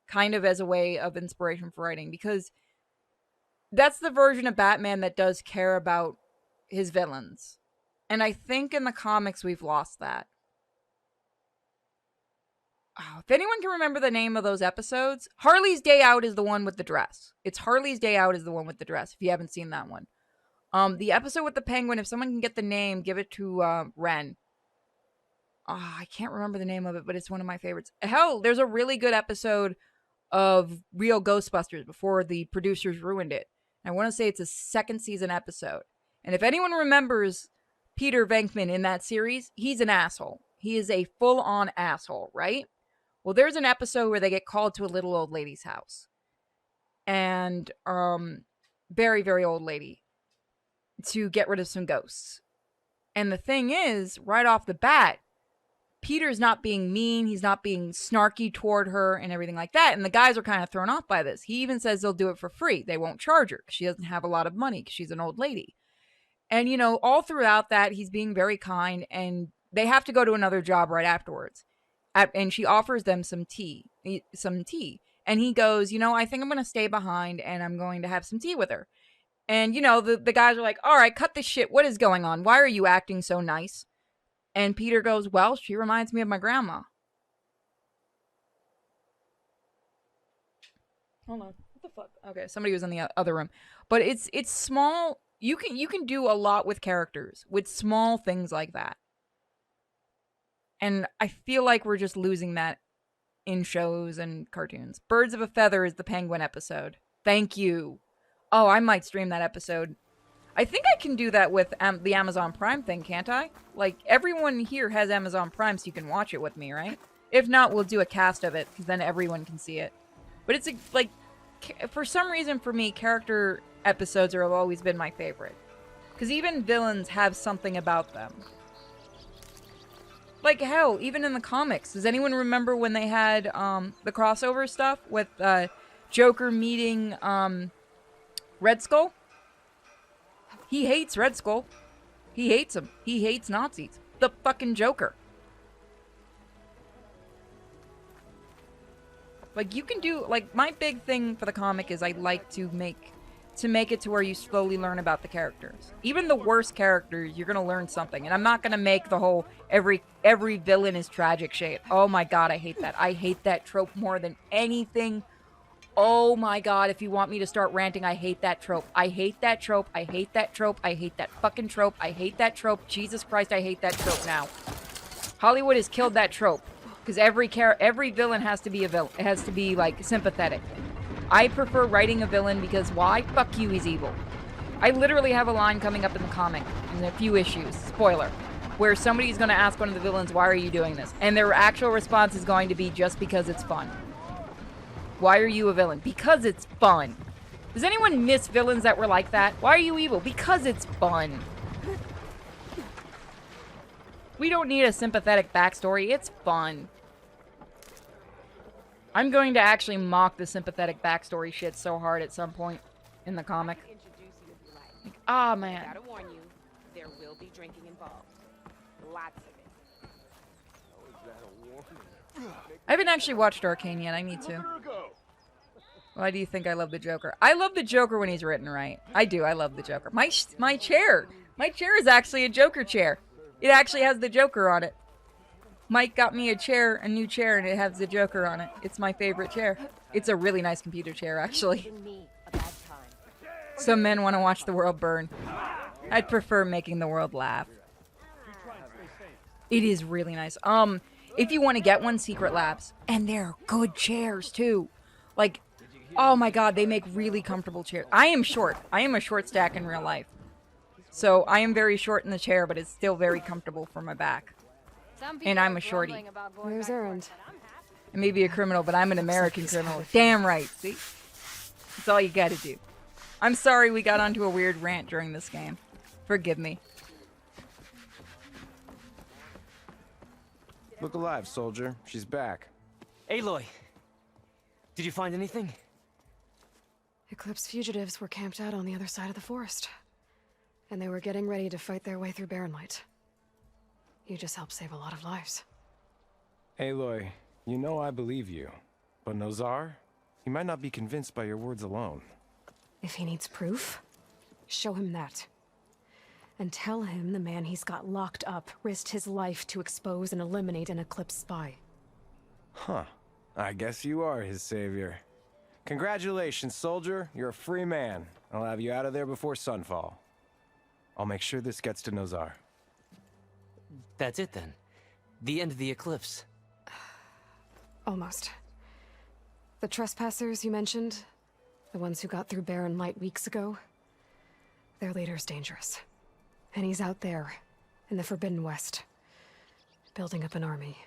kind of as a way of inspiration for writing, because that's the version of Batman that does care about his villains. And I think in the comics we've lost that. Oh, if anyone can remember the name of those episodes, Harley's Day Out is the one with the dress. It's Harley's Day Out is the one with the dress, if you haven't seen that one. The episode with the penguin, if someone can get the name, give it to Ren. I can't remember the name of it, but it's one of my favorites. Hell, there's a really good episode of Real Ghostbusters before the producers ruined it. I want to say it's a second season episode. And if anyone remembers Peter Venkman in that series, he's an asshole. He is a full-on asshole, right? Well, there's an episode where they get called to a little old lady's house. And, very, very old lady. To get rid of some ghosts. And the thing is, right off the bat, Peter's not being mean. He's not being snarky toward her and everything like that. And the guys are kind of thrown off by this. He even says they'll do it for free. They won't charge her because she doesn't have a lot of money because she's an old lady. And, all throughout that, he's being very kind. And they have to go to another job right afterwards. And she offers them some tea. And he goes, I think I'm going to stay behind and I'm going to have some tea with her. And, the guys are like, all right, cut this shit. What is going on? Why are you acting so nice? And Peter goes, well, she reminds me of my grandma. Hold on. What the fuck? Okay, somebody was in the other room. But it's small. You can do a lot with characters, with small things like that. And I feel like we're just losing that in shows and cartoons. Birds of a Feather is the Penguin episode. Thank you. Oh, I might stream that episode. I think I can do that with the Amazon Prime thing, can't I? Like, everyone here has Amazon Prime, so you can watch it with me, right? If not, we'll do a cast of it, because then everyone can see it. But it's, for some reason, for me, character episodes have always been my favorite. Because even villains have something about them. Like, hell, even in the comics. Does anyone remember when they had the crossover stuff with Joker meeting Red Skull? He hates Red Skull. He hates him. He hates Nazis. The fucking Joker. Like, you can do... Like, my big thing for the comic is I like to make it to where you slowly learn about the characters. Even the worst characters, you're gonna learn something. And I'm not gonna make the whole every villain is tragic shit. Oh my god, I hate that. I hate that trope more than anything. Oh my god, if you want me to start ranting, I hate that trope. I hate that trope. I hate that trope. I hate that fucking trope. I hate that trope. Jesus Christ, I hate that trope now. Hollywood has killed that trope. Because every villain has to be a villain. It has to be, like, sympathetic. I prefer writing a villain because why? Fuck you, he's evil. I literally have a line coming up in the comic in a few issues, spoiler, where somebody's going to ask one of the villains, why are you doing this? And their actual response is going to be, just because it's fun. Why are you a villain? Because it's fun. Does anyone miss villains that were like that? Why are you evil? Because it's fun. We don't need a sympathetic backstory. It's fun. I'm going to actually mock the sympathetic backstory shit so hard at some point in the comic. Like, ah, man. Gotta warn you, there will be drinking involved. Lots of it. I haven't actually watched Arcane yet. I need to. Why do you think I love the Joker? I love the Joker when he's written right. I do. I love the Joker. My chair. My chair is actually a Joker chair. It actually has the Joker on it. Mike got me a new chair, and it has the Joker on it. It's my favorite chair. It's a really nice computer chair, actually. Some men want to watch the world burn. I'd prefer making the world laugh. It is really nice. If you want to get one, Secret Labs. And they're good chairs, too. Like, oh my god, they make really comfortable chairs. I am short. I am a short stack in real life. So I am very short in the chair, but it's still very comfortable for my back. And I'm a shorty. Where's Errand? I may be a criminal, but I'm an American criminal. Damn right, see? That's all you gotta do. I'm sorry we got onto a weird rant during this game. Forgive me. Look alive, soldier. She's back. Aloy, did you find anything? Eclipse fugitives were camped out on the other side of the forest. And they were getting ready to fight their way through Barren Light. You just helped save a lot of lives. Aloy, you know I believe you. But Nozar? He might not be convinced by your words alone. If he needs proof, show him that. And tell him the man he's got locked up risked his life to expose and eliminate an Eclipse spy. Huh. I guess you are his savior. Congratulations, soldier. You're a free man. I'll have you out of there before sunfall. I'll make sure this gets to Nozar. That's it then. The end of the eclipse. Almost. The trespassers you mentioned, the ones who got through Barren Light weeks ago, their leader's dangerous. And he's out there, in the Forbidden West, building up an army.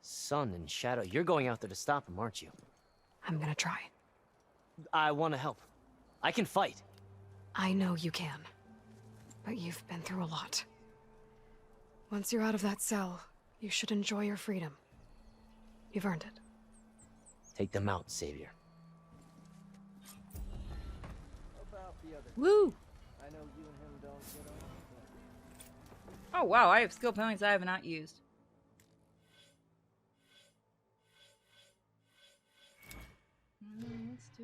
Sun and Shadow, you're going out there to stop him, aren't you? I'm gonna try. I want to help. I can fight. I know you can. But you've been through a lot. Once you're out of that cell, you should enjoy your freedom. You've earned it. Take them out, Savior. Woo! Oh wow, I have skill points I have not used. Let's do...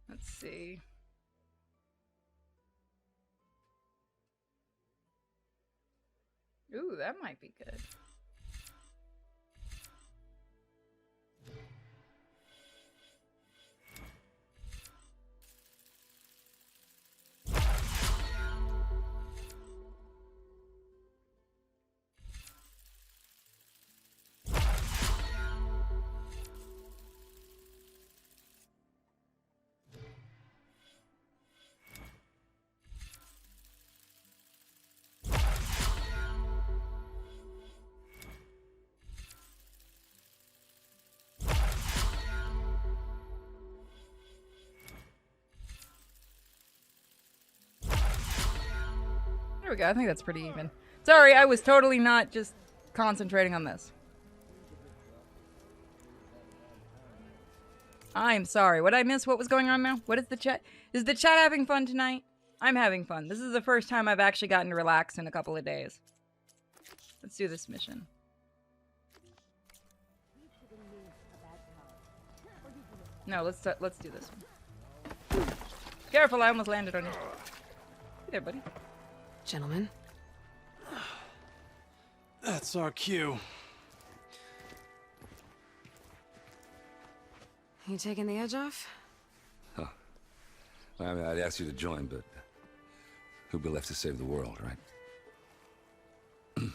Let's see. Ooh, that might be good. There we go. I think that's pretty even. Sorry, I was totally not just concentrating on this. I'm sorry. What did I miss? What was going on now? What is the chat? Is the chat having fun tonight? I'm having fun. This is the first time I've actually gotten to relax in a couple of days. Let's do this mission. No, let's do this one. Careful, I almost landed on you. Hey there, buddy. Gentlemen. That's our cue. You taking the edge off? Huh. I mean, I'd ask you to join, but who'd be left to save the world, right? All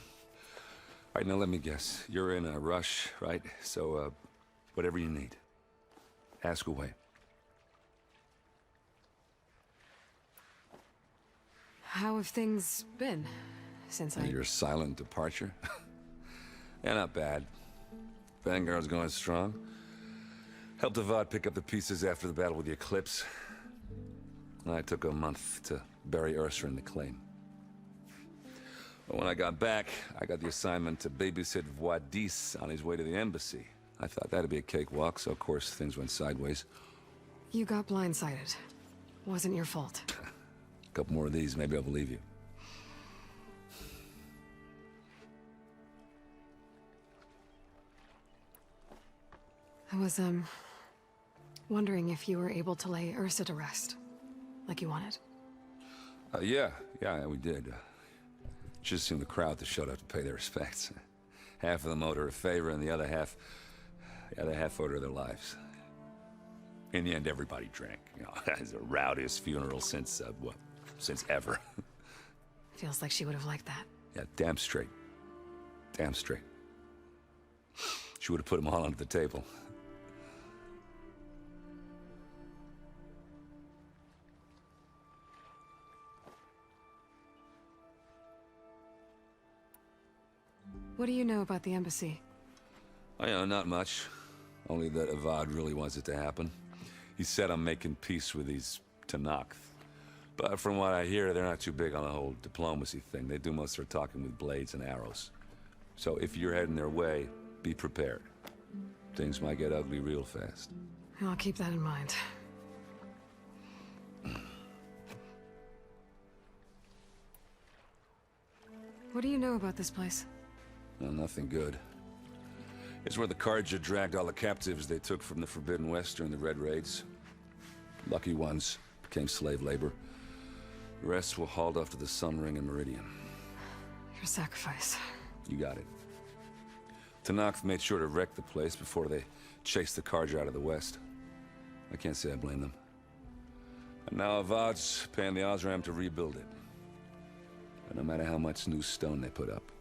right, now let me guess. You're in a rush, right? So, whatever you need, ask away. How have things been since Your silent departure? Yeah, not bad. Vanguard's going strong. Helped Avad pick up the pieces after the battle with the Eclipse. I took a month to bury Ursa in the claim. But when I got back, I got the assignment to babysit Wadis on his way to the embassy. I thought that'd be a cakewalk, so of course things went sideways. You got blindsided. Wasn't your fault. A couple more of these, maybe I'll believe you. I was, wondering if you were able to lay Ursa to rest, like you wanted. Yeah, we did. Just seemed the crowd that showed up to pay their respects. Half of them owed her a favor, and the other half owed her their lives. In the end, everybody drank. You know, it's the rowdiest funeral since ever. Feels like she would have liked that. Yeah, damn straight. Damn straight. She would have put them all under the table. What do you know about the embassy? I know not much. Only that Avad really wants it to happen. He said I'm making peace with these Tanakh. But from what I hear, they're not too big on the whole diplomacy thing. They do most of their talking with blades and arrows. So if you're heading their way, be prepared. Things might get ugly real fast. I'll keep that in mind. What do you know about this place? Well, nothing good. It's where the Carja dragged all the captives they took from the Forbidden West during the Red Raids. Lucky ones became slave labor. The rest were hauled off to the Sun Ring and Meridian. Your sacrifice. You got it. Tanakh made sure to wreck the place before they chased the Carja out of the West. I can't say I blame them. And now Avad's paying the Osram to rebuild it. And no matter how much new stone they put up,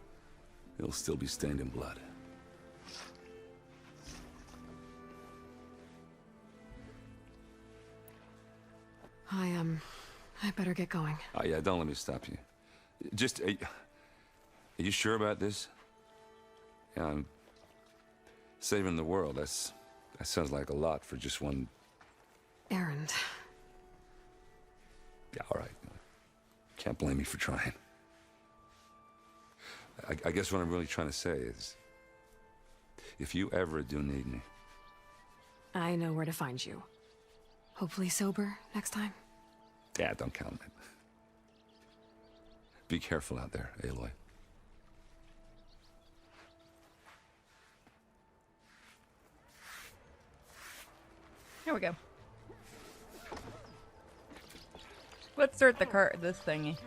it'll still be stained in blood. I better get going. Oh yeah, don't let me stop you. Just, are you sure about this? Yeah, I'm saving the world. That sounds like a lot for just one errand. Yeah, all right. Can't blame me for trying. I guess what I'm really trying to say is, if you ever do need me... I know where to find you. Hopefully sober next time. Yeah, don't count on it. Be careful out there, Aloy. Here we go. Let's start this thingy.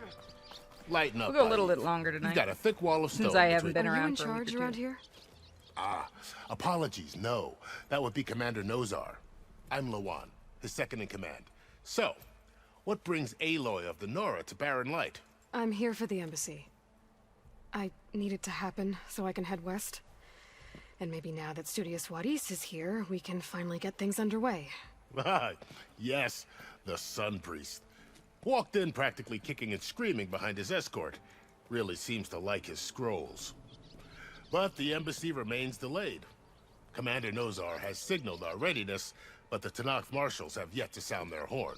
Lighten up. We'll go a little bit longer tonight. You've got a thick wall of stone. Since I haven't been Are you around in for a week charge or around two. here? Apologies, no. That would be Commander I'm Lawan, his second in command. So, what brings Aloy of the Nora to Barren Light? I'm here for the embassy. I need it to happen so I can head west. And maybe now that Studious Wadis is here, we can finally get things underway. Yes, the Sun Priest. Walked in practically kicking and screaming behind his escort. Really seems to like his scrolls. But the embassy remains delayed. Commander Nozar has signaled our readiness, but the Tanakh marshals have yet to sound their horn.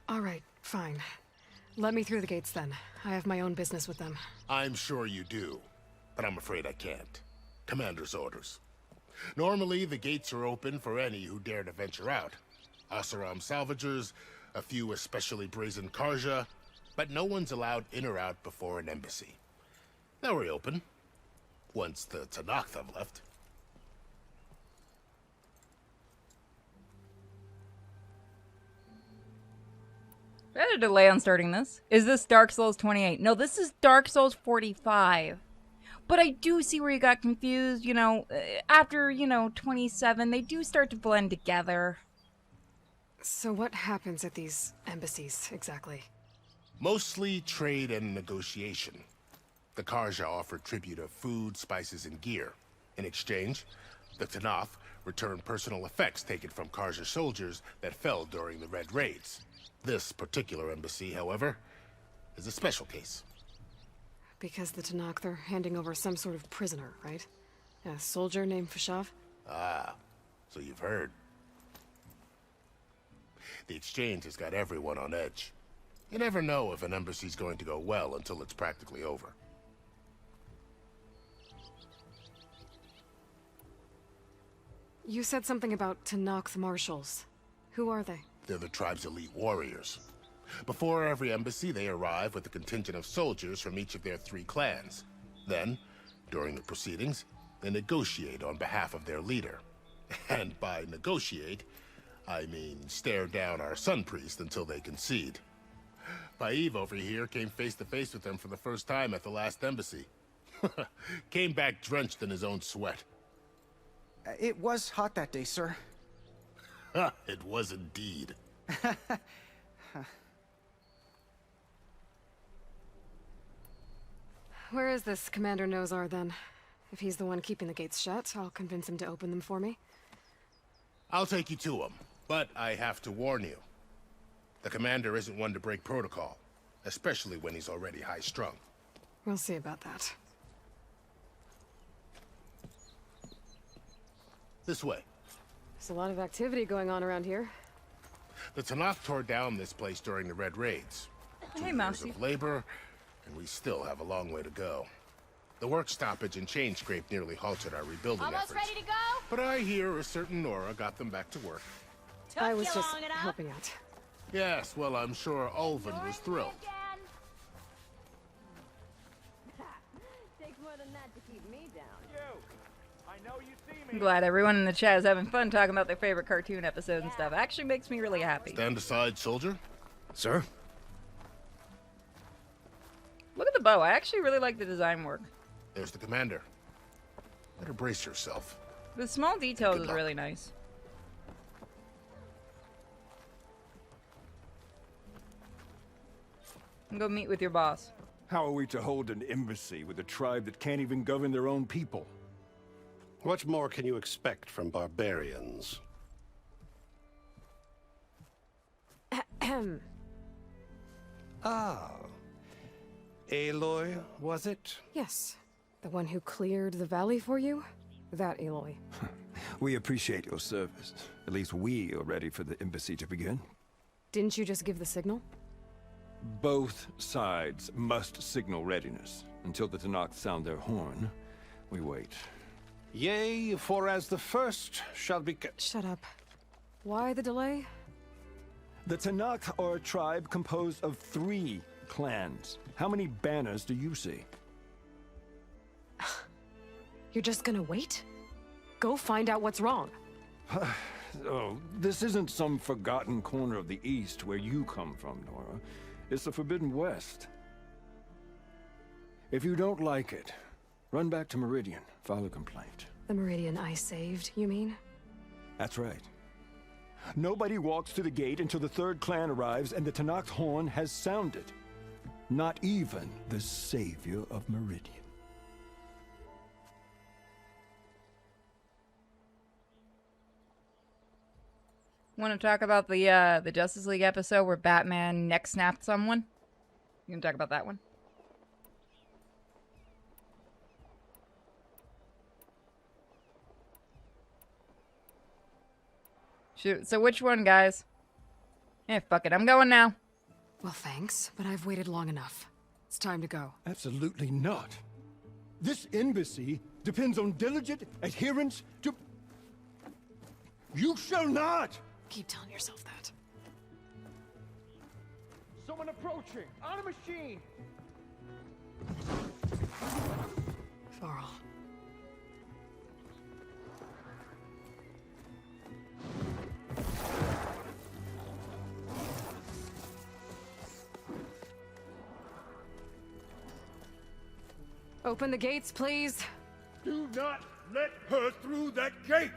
All right, fine. Let me through the gates then. I have my own business with them. I'm sure you do, but I'm afraid I can't. Commander's orders. Normally, the gates are open for any who dare to venture out. Oseram salvagers, a few especially brazen Karja, but no one's allowed in or out before an embassy. They'll reopen, once the Tanakh have left. I had a delay on starting this. Is this Dark Souls 28? No, this is Dark Souls 45. But I do see where you got confused, you know, after, 27, they do start to blend together. So what happens at these embassies, exactly? Mostly trade and negotiation. The Karja offer tribute of food, spices, and gear. In exchange, the Tanakh return personal effects taken from Karja soldiers that fell during the Red Raids. This particular embassy, however, is a special case. Because the Tanakh, they're handing over some sort of prisoner, right? A soldier named Fashav? Ah, so you've heard. The exchange has got everyone on edge. You never know if an embassy's going to go well until it's practically over. You said something about Tanakh marshals. Who are they? They're the tribe's elite warriors. Before every embassy, they arrive with a contingent of soldiers from each of their 3 clans. Then, during the proceedings, they negotiate on behalf of their leader. And by negotiate, I mean stare down our sun priest until they concede. Paeve over here came face to face with them for the first time at the last embassy. Came back drenched in his own sweat. It was hot that day, sir. It was indeed. Where is this Commander Nozar, then? If he's the one keeping the gates shut, I'll convince him to open them for me. I'll take you to him, but I have to warn you. The commander isn't one to break protocol, especially when he's already high-strung. We'll see about that. This way. There's a lot of activity going on around here. The Tanakh tore down this place during the Red Raids. Hey, 2 years Mousy. of labor, and we still have a long way to go. The work stoppage and chain scrape nearly halted our rebuilding Almost efforts. ready to go? But I hear a certain Nora got them back to work. I was just helping out. Yes, well, I'm sure Ulvin was thrilled. Takes more than that to keep me down. I'm glad everyone in the chat is having fun talking about their favorite cartoon episodes and stuff. It actually makes me really happy. Stand aside, soldier. Sir? Look at the bow. I actually really like the design work. There's the commander. Better brace yourself. The small details Good is luck. really nice. And go meet with your boss. How are we to hold an embassy with a tribe that can't even govern their own people? What more can you expect from barbarians? Ahem. Ah. Aloy, was it? Yes. The one who cleared the valley for you? That Aloy. We appreciate your service. At least we are ready for the embassy to begin. Didn't you just give the signal? Both sides must signal readiness. Until the Tanakh sound their horn, we wait. Yea, for as the first shall be... Shut up. Why the delay? The Tanakh are a tribe composed of 3 clans. How many banners do you see? You're just gonna wait? Go find out what's wrong. Oh, this isn't some forgotten corner of the East where you come from, Nora. It's the Forbidden West. If you don't like it, run back to Meridian, file a complaint. The Meridian I saved, you mean? That's right. Nobody walks to the gate until the 3rd clan arrives and the Tanakh horn has sounded. Not even the savior of Meridian. Want to talk about the Justice League episode where Batman neck snapped someone? You can talk about that one. Shoot. So which one, guys? Eh, fuck it. I'm going now. Well, thanks, but I've waited long enough. It's time to go. Absolutely not. This embassy depends on diligent adherence to... You shall not! Keep telling yourself that. Someone approaching! On a machine! Varl. Open the gates, please. Do not let her through that gate!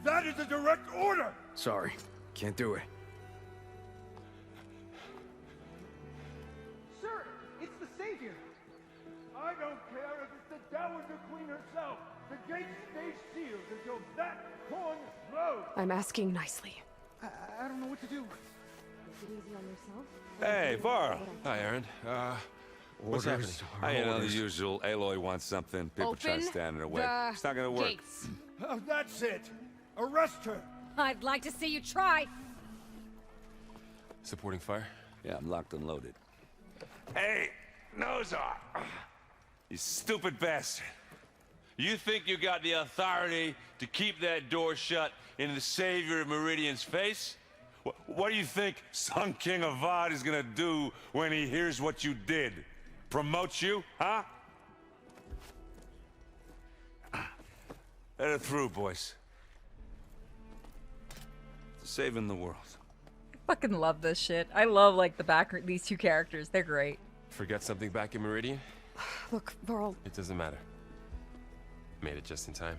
That is a direct order! Sorry, can't do it. Sir, it's the Savior! I don't care if it's the Dowager Queen herself! The gate stays sealed until that horn blows! I'm asking nicely. I don't know what to do. Take it easy on yourself. Hey, Varl. Hi, Aaron. What's happening? I know the usual. Aloy wants something. People try to stand in her way. It's not gonna work. Gates. Oh, that's it! Arrest her! I'd like to see you try. Supporting fire? Yeah, I'm locked and loaded. Hey, Nozar! You stupid bastard. You think you got the authority to keep that door shut in the Savior of Meridian's face? What do you think Sun King Avad is gonna do when he hears what you did? Promote you, huh? Let her through, boys. Saving the world. I fucking love this shit. I love, like, these two characters. They're great. Forget something back in Meridian? Look, Varl. It doesn't matter. Made it just in time.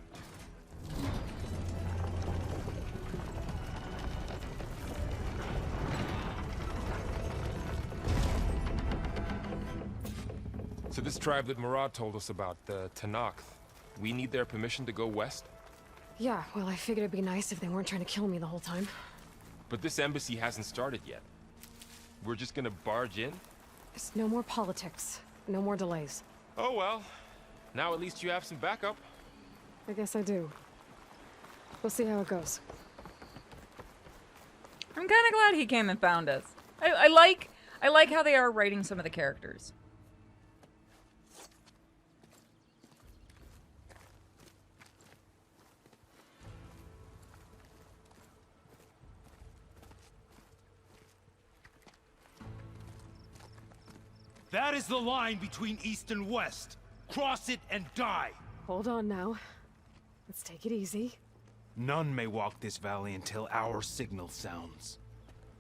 So this tribe that Murad told us about, the Tanakh, we need their permission to go west? Yeah, well, I figured it'd be nice if they weren't trying to kill me the whole time. But this embassy hasn't started yet. We're just gonna barge in? There's no more politics. No more delays. Oh well. Now at least you have some backup. I guess I do. We'll see how it goes. I'm kind of glad he came and found us. I like how they are writing some of the characters. That is the line between East and West. Cross it and die. Hold on now. Let's take it easy. None may walk this valley until our signal sounds.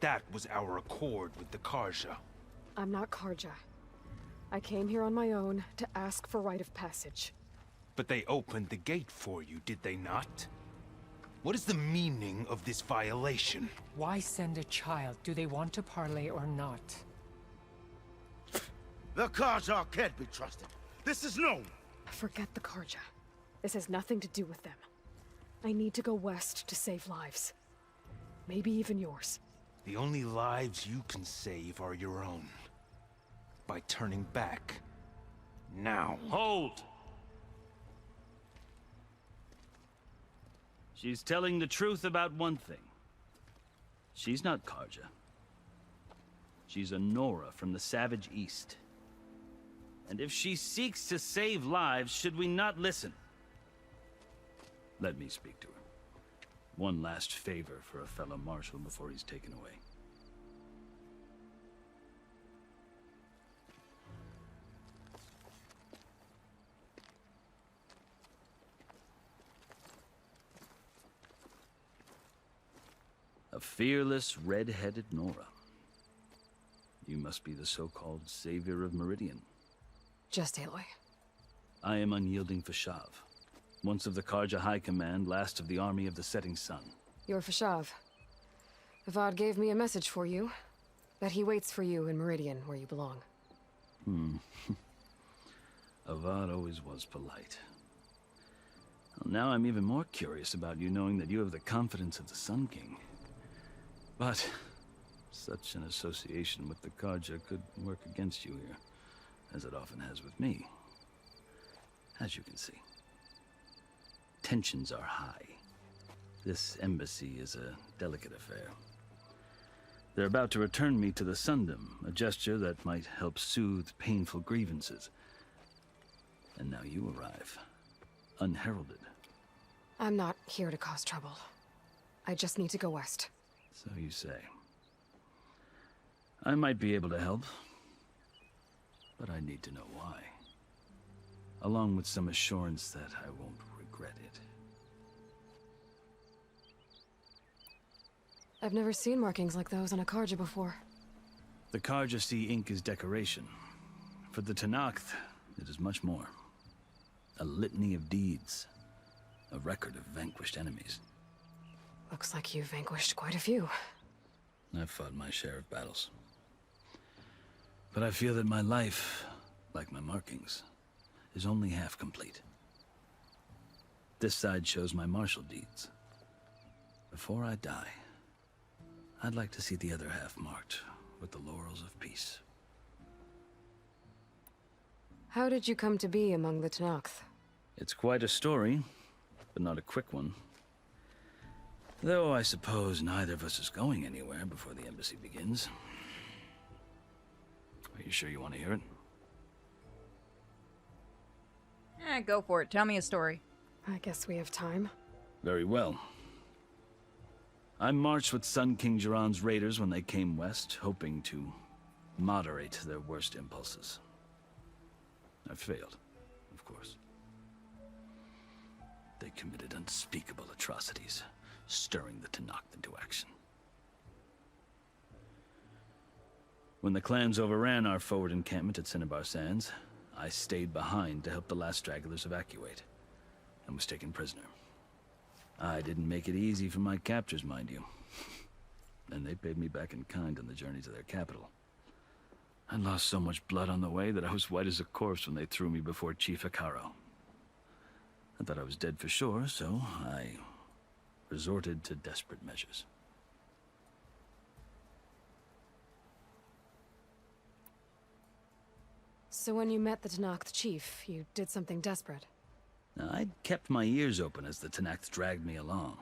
That was our accord with the Karja. I'm not Karja. I came here on my own to ask for rite of passage. But they opened the gate for you, did they not? What is the meaning of this violation? Why send a child? Do they want to parley or not? The Karja can't be trusted. This is known. Forget the Karja. This has nothing to do with them. I need to go west to save lives. Maybe even yours. The only lives you can save are your own. By turning back. Now. Hold! She's telling the truth about one thing. She's not Karja. She's a Nora from the Savage East. And if she seeks to save lives, should we not listen? Let me speak to her. One last favor for a fellow marshal before he's taken away. A fearless, red-headed Nora. You must be the so-called savior of Meridian. Just Aloy. I am unyielding Fashav. Once of the Karja High Command, last of the army of the Setting Sun. You're Fashav. Avad gave me a message for you. That he waits for you in Meridian, where you belong. Avad always was polite. Well, now I'm even more curious about you knowing that you have the confidence of the Sun King. But such an association with the Karja could work against you here, as it often has with me. As you can see. Tensions are high. This embassy is a delicate affair. They're about to return me to the Sundom, a gesture that might help soothe painful grievances. And now you arrive, unheralded. I'm not here to cause trouble. I just need to go west. So you say. I might be able to help, but I need to know why. Along with some assurance that I won't regret it. I've never seen markings like those on a Karja before. The Karja see ink as decoration. For the Tanakh, it is much more. A litany of deeds. A record of vanquished enemies. Looks like you vanquished quite a few. I've fought my share of battles. But I feel that my life, like my markings, is only half complete. This side shows my martial deeds. Before I die, I'd like to see the other half marked with the laurels of peace. How did you come to be among the Tanakh? It's quite a story, but not a quick one. Though I suppose neither of us is going anywhere before the embassy begins. Are you sure you want to hear it? Go for it. Tell me a story. I guess we have time. Very well. I marched with Sun King Jiran's raiders when they came west, hoping to moderate their worst impulses. I failed, of course. They committed unspeakable atrocities, stirring the Tanakh into action. When the clans overran our forward encampment at Cinnabar Sands, I stayed behind to help the last stragglers evacuate, and was taken prisoner. I didn't make it easy for my captors, mind you. And they paid me back in kind on the journey to their capital. I lost so much blood on the way that I was white as a corpse when they threw me before Chief Hikaro. I thought I was dead for sure, so I resorted to desperate measures. So when you met the Tanakh chief, you did something desperate. Now, I'd kept my ears open as the Tanakh dragged me along,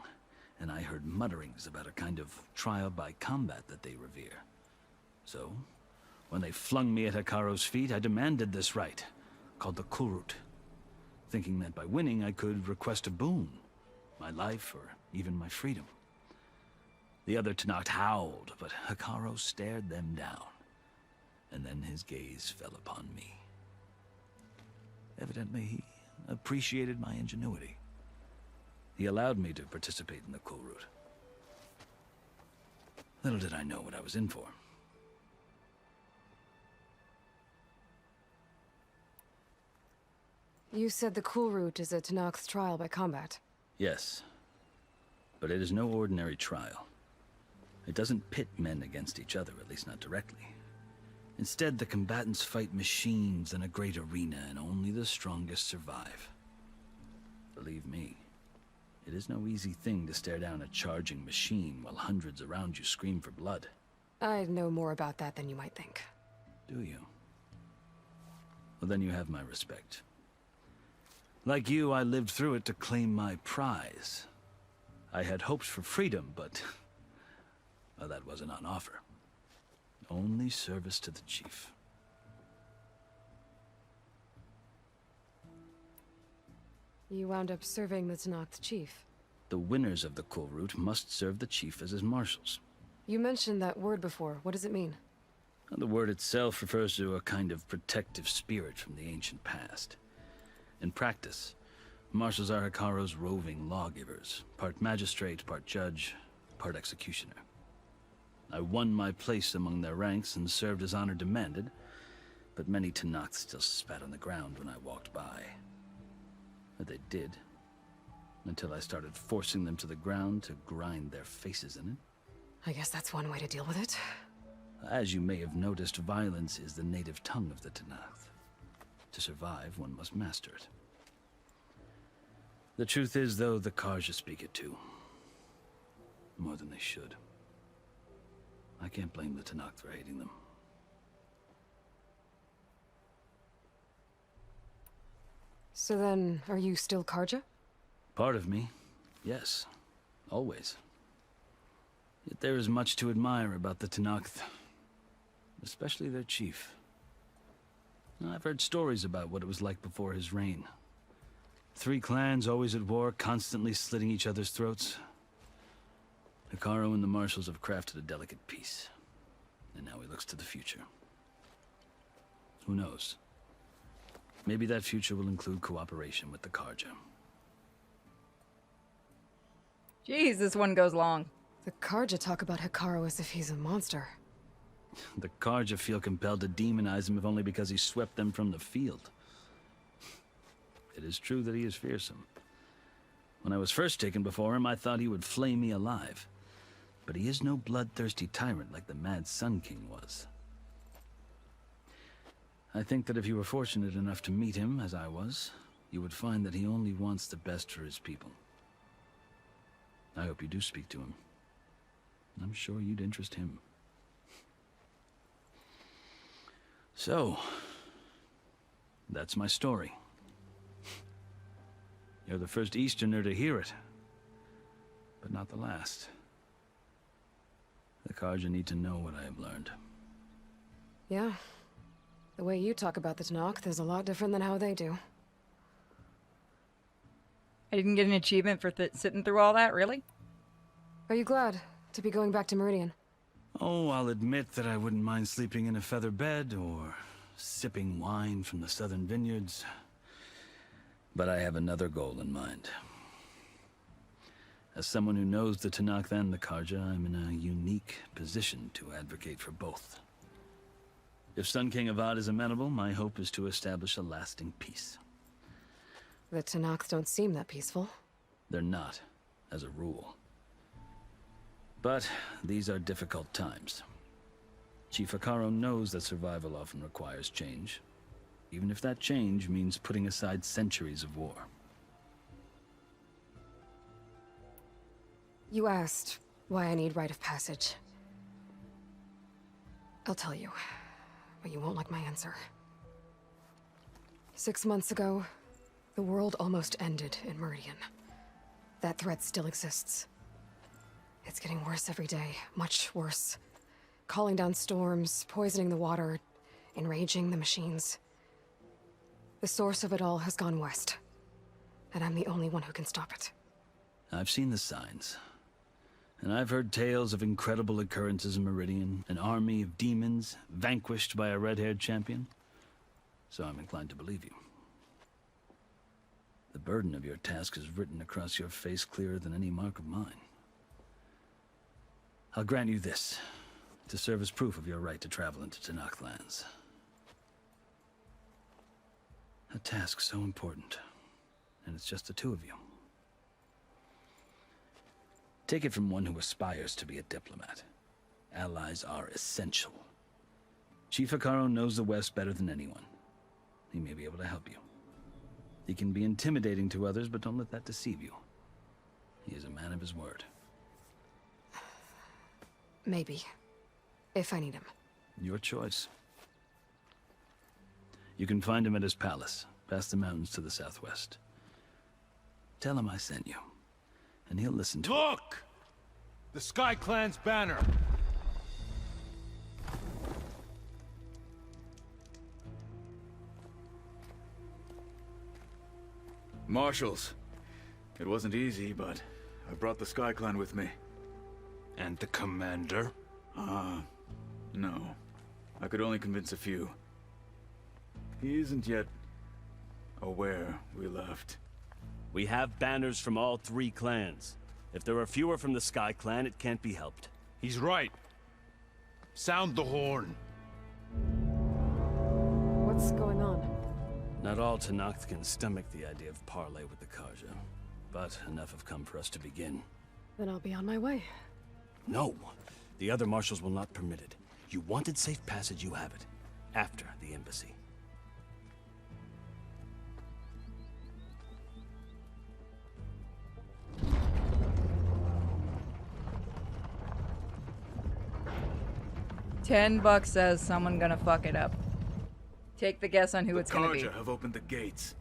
and I heard mutterings about a kind of trial by combat that they revere. So, when they flung me at Hikaro's feet, I demanded this right, called the Kulrut, thinking that by winning I could request a boon, my life or even my freedom. The other Tanakh howled, but Hikaro stared them down, and then his gaze fell upon me. Evidently, he appreciated my ingenuity. He allowed me to participate in the Kulrut. Little did I know what I was in for. You said the Kulrut is a Tanakh's trial by combat. Yes, but it is no ordinary trial. It doesn't pit men against each other, at least not directly. Instead, the combatants fight machines in a great arena, and only the strongest survive. Believe me, it is no easy thing to stare down a charging machine while hundreds around you scream for blood. I know more about that than you might think. Do you? Well, then you have my respect. Like you, I lived through it to claim my prize. I had hopes for freedom, but well, that wasn't on offer. Only service to the chief. You wound up serving the Tanakh chief. The winners of the Kulrut must serve the chief as his marshals. You mentioned that word before. What does it mean? The word itself refers to a kind of protective spirit from the ancient past. In practice, marshals are Hikaro's roving lawgivers, part magistrate, part judge, part executioner. I won my place among their ranks and served as honor demanded, but many Tanakh still spat on the ground when I walked by. But they did, until I started forcing them to the ground to grind their faces in it. I guess that's one way to deal with it. As you may have noticed, violence is the native tongue of the Tanakh. To survive, one must master it. The truth is, though, the Karja speak it too. More than they should. I can't blame the Tanakh for hating them. So then, are you still Karja? Part of me, yes. Always. Yet there is much to admire about the Tanakh, especially their chief. I've heard stories about what it was like before his reign. 3 clans always at war, constantly slitting each other's throats. Hikaro and the marshals have crafted a delicate peace, and now he looks to the future. Who knows? Maybe that future will include cooperation with the Karja. Jeez, this one goes long. The Karja talk about Hikaro as if he's a monster. The Karja feel compelled to demonize him if only because he swept them from the field. It is true that he is fearsome. When I was first taken before him, I thought he would flay me alive. But he is no bloodthirsty tyrant like the Mad Sun King was. I think that if you were fortunate enough to meet him, as I was, you would find that he only wants the best for his people. I hope you do speak to him. I'm sure you'd interest him. So, that's my story. You're the first Easterner to hear it, but not the last. The Karja need to know what I have learned. Yeah. The way you talk about the Tanakh is a lot different than how they do. I didn't get an achievement for sitting through all that, really? Are you glad to be going back to Meridian? Oh, I'll admit that I wouldn't mind sleeping in a feather bed or sipping wine from the southern vineyards. But I have another goal in mind. As someone who knows the Tanakh and the Karja, I'm in a unique position to advocate for both. If Sun King Avad is amenable, my hope is to establish a lasting peace. The Tanakh don't seem that peaceful. They're not, as a rule. But these are difficult times. Chief Akaro knows that survival often requires change, even if that change means putting aside centuries of war. You asked why I need rite of passage. I'll tell you, but you won't like my answer. 6 months ago, the world almost ended in Meridian. That threat still exists. It's getting worse every day, much worse. Calling down storms, poisoning the water, enraging the machines. The source of it all has gone west, and I'm the only one who can stop it. I've seen the signs. And I've heard tales of incredible occurrences in Meridian, an army of demons vanquished by a red-haired champion. So I'm inclined to believe you. The burden of your task is written across your face clearer than any mark of mine. I'll grant you this, to serve as proof of your right to travel into Tanakh lands. A task so important, and it's just the two of you. Take it from one who aspires to be a diplomat. Allies are essential. Chief Akaro knows the West better than anyone. He may be able to help you. He can be intimidating to others, but don't let that deceive you. He is a man of his word. Maybe. If I need him. Your choice. You can find him at his palace, past the mountains to the southwest. Tell him I sent you, and he'll listen to Look! The Sky Clan's banner! Marshals. It wasn't easy, but I brought the Sky Clan with me. And the commander? No. I could only convince a few. He isn't yet aware we left. We have banners from all 3 clans. If there are fewer from the Sky Clan, it can't be helped. He's right. Sound the horn. What's going on? Not all Tanakh can stomach the idea of parley with the Karja, but enough have come for us to begin. Then I'll be on my way. No, the other marshals will not permit it. You wanted safe passage, you have it. After the embassy. $10 says someone gonna fuck it up. Take the guess on who it's gonna be. The Karja have opened the gates.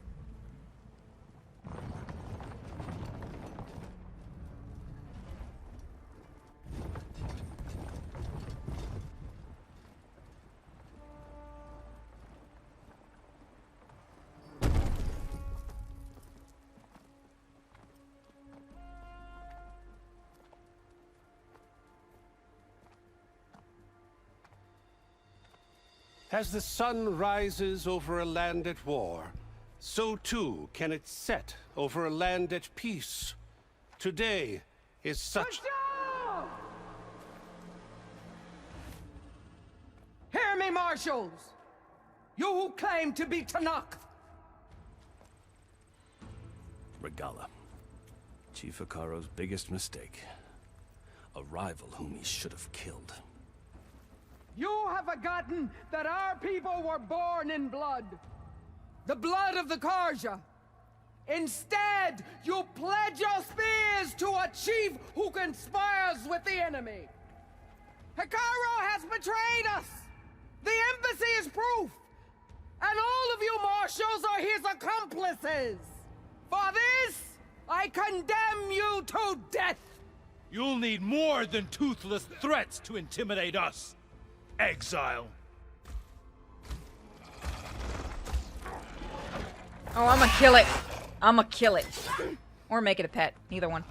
As the sun rises over a land at war, so too can it set over a land at peace. Today is such... Hear me, marshals! You who claim to be Tanakh! Regala. Chief Hikaru's biggest mistake. A rival whom he should have killed. You have forgotten that our people were born in blood. The blood of the Karja. Instead, you pledge your spears to a chief who conspires with the enemy. Hikaru has betrayed us! The embassy is proof! And all of you marshals are his accomplices! For this, I condemn you to death! You'll need more than toothless threats to intimidate us, exile. Oh, I'ma kill it. I'ma kill it. Or make it a pet. Either one.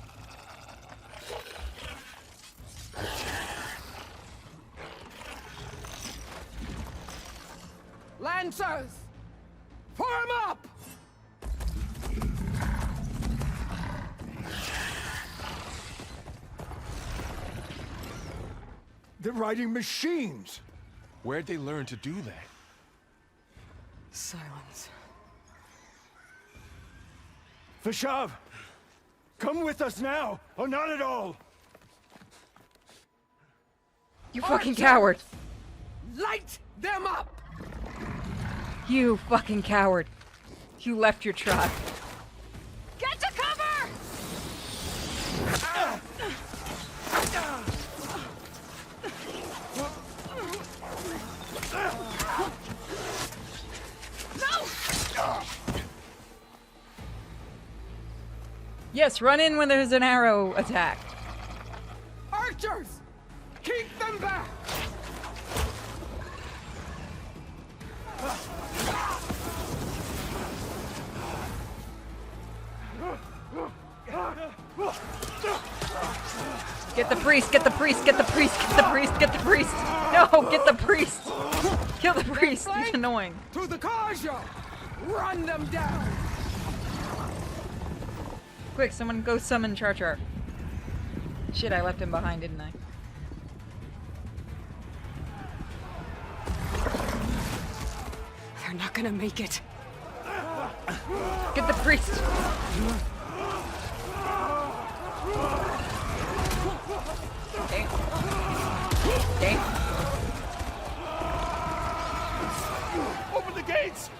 Lancers! Form up! They're riding machines! Where'd they learn to do that? Silence. Fashav! Come with us now, or not at all! You fucking coward! Light them up! You fucking coward. You left your tribe. Get to cover! Yes, run in when there's an arrow attack. Archers! Keep them back! Get the priest, get the priest, get the priest, get the priest, get the priest! No, get the priest! Kill the priest, he's annoying. To the Karja! Run them down! Quick, someone go summon Char Char. Shit, I left him behind, didn't I? They're not gonna make it. Get the priest! Okay. Okay. Open the gates!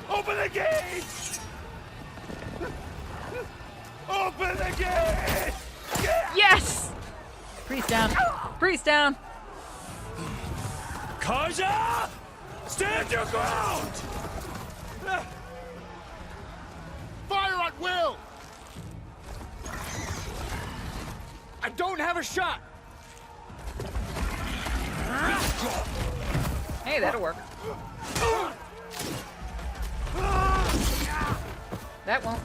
Open the gates! Open the gates! Yes! Priest down. Priest down. Karja! Stand your ground! Fire at will! I don't have a shot! Hey, that'll work. That won't.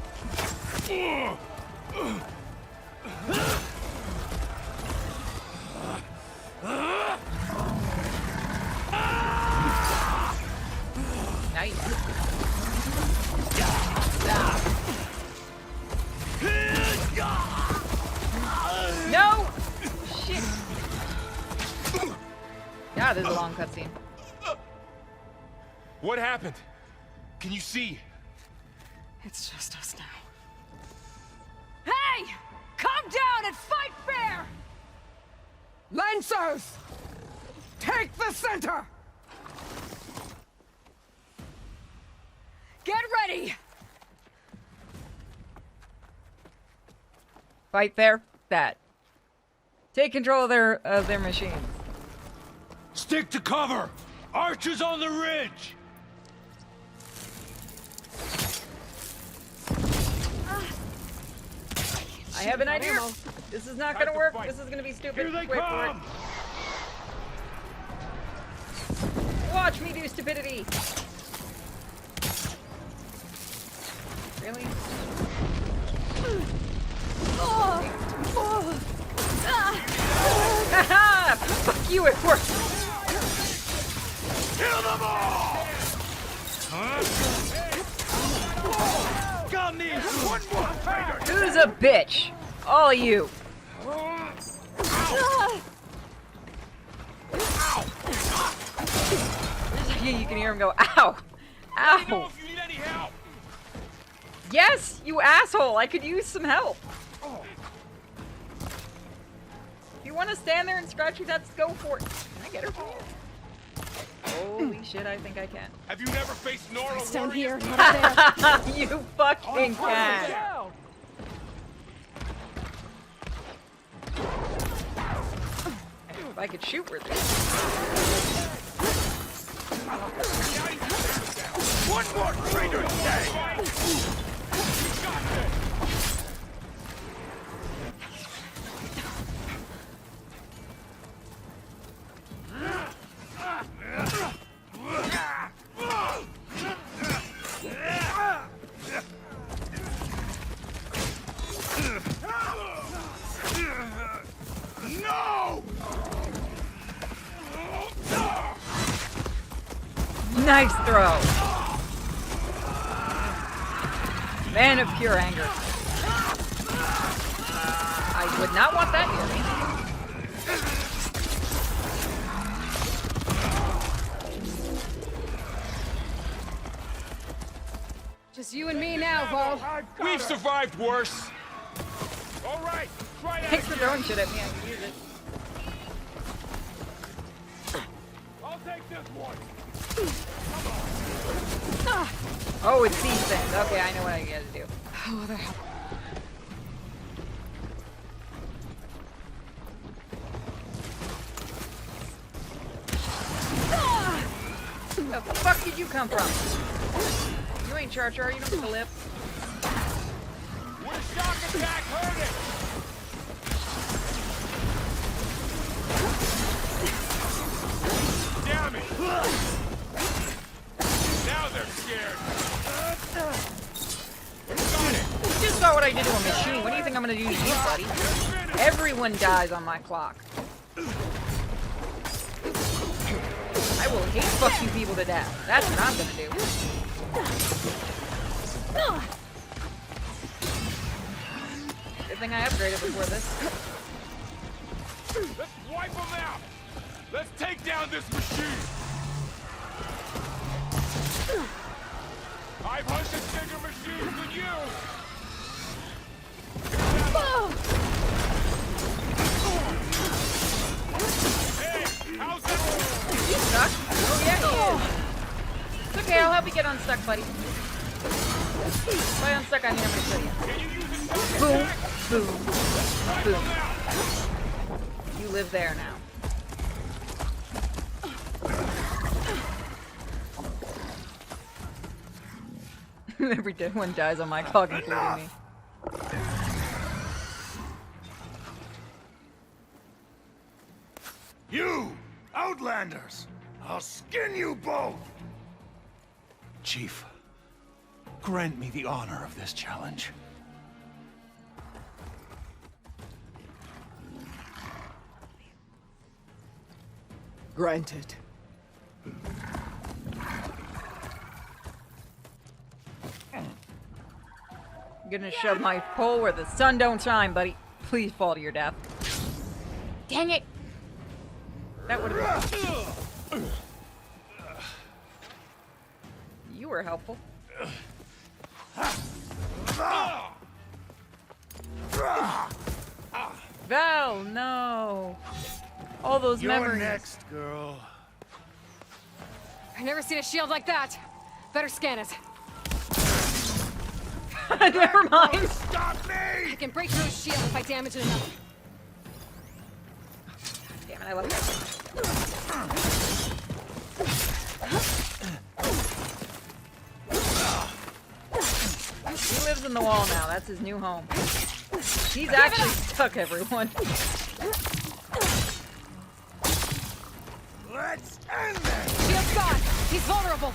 Nice. No! Shit. God, this is a long cutscene. What happened? Can you see? It's just us now. Hey! Calm down and fight fair! Lancers! Take the center! Get ready! Fight fair. That. Take control of their machines. Stick to cover! Archers on the ridge! I have an idea. This is not gonna work. This is gonna be stupid. Here they Wait for it. come! Watch me do stupidity. Really? Haha! Fuck you, it worked! Kill them all! Got me! One more fighter! Who's a bitch? All of you. You can hear him go, ow! Ow! If you need any help. Yes, you asshole! I could use some help. If you want to stand there and scratch your nuts, go for it. Can I get her from here? Holy shit, I think I can. Have you never faced Nora It's down warriors? here, not up there. You fucking can. If I could shoot with it. One more traitor day! No! Nice throw. Man of pure anger. I would not want that near me. Just you and me now, Vo. We've survived worse. All right, try that. Thanks for throwing shit at me. I can use it. I'll take this one. Oh, it's these things. Okay, I know what I gotta do. Oh, they're help. The fuck did you come from? You ain't Char Char, you don't get to live. We're shock attack, heard it! Damn it! Now they're scared. Got it! You just saw what I did to a machine. What do you think I'm gonna do to you, buddy? Everyone dies on my clock. I will hate fuck you people to death. That's what I'm gonna do. Good thing I upgraded before this. Let's wipe them out! Let's take down this machine! I've hunted bigger machines than you! Hey, how's that? You stuck? Oh yeah, he is. It's okay, I'll help you get unstuck, buddy. If I unstuck on here, I'm gonna kill you. Boom, boom, boom. You live there now. Every dead one dies on my clock, including me. You! Outlanders! I'll skin you both! Chief, grant me the honor of this challenge. Granted. I'm gonna shove my pole where the sun don't shine, buddy. Please fall to your death. Dang it! That would have been... You were helpful. Val, no! All those You're memories. next, girl. I've never seen a shield like that. Better scan it. Never mind. Stop me! I can break through a shield if I damage it enough. Damn it, I love that. He lives in the wall now. That's his new home. He's actually stuck, everyone. Let's end this! Shield's gone. He's vulnerable.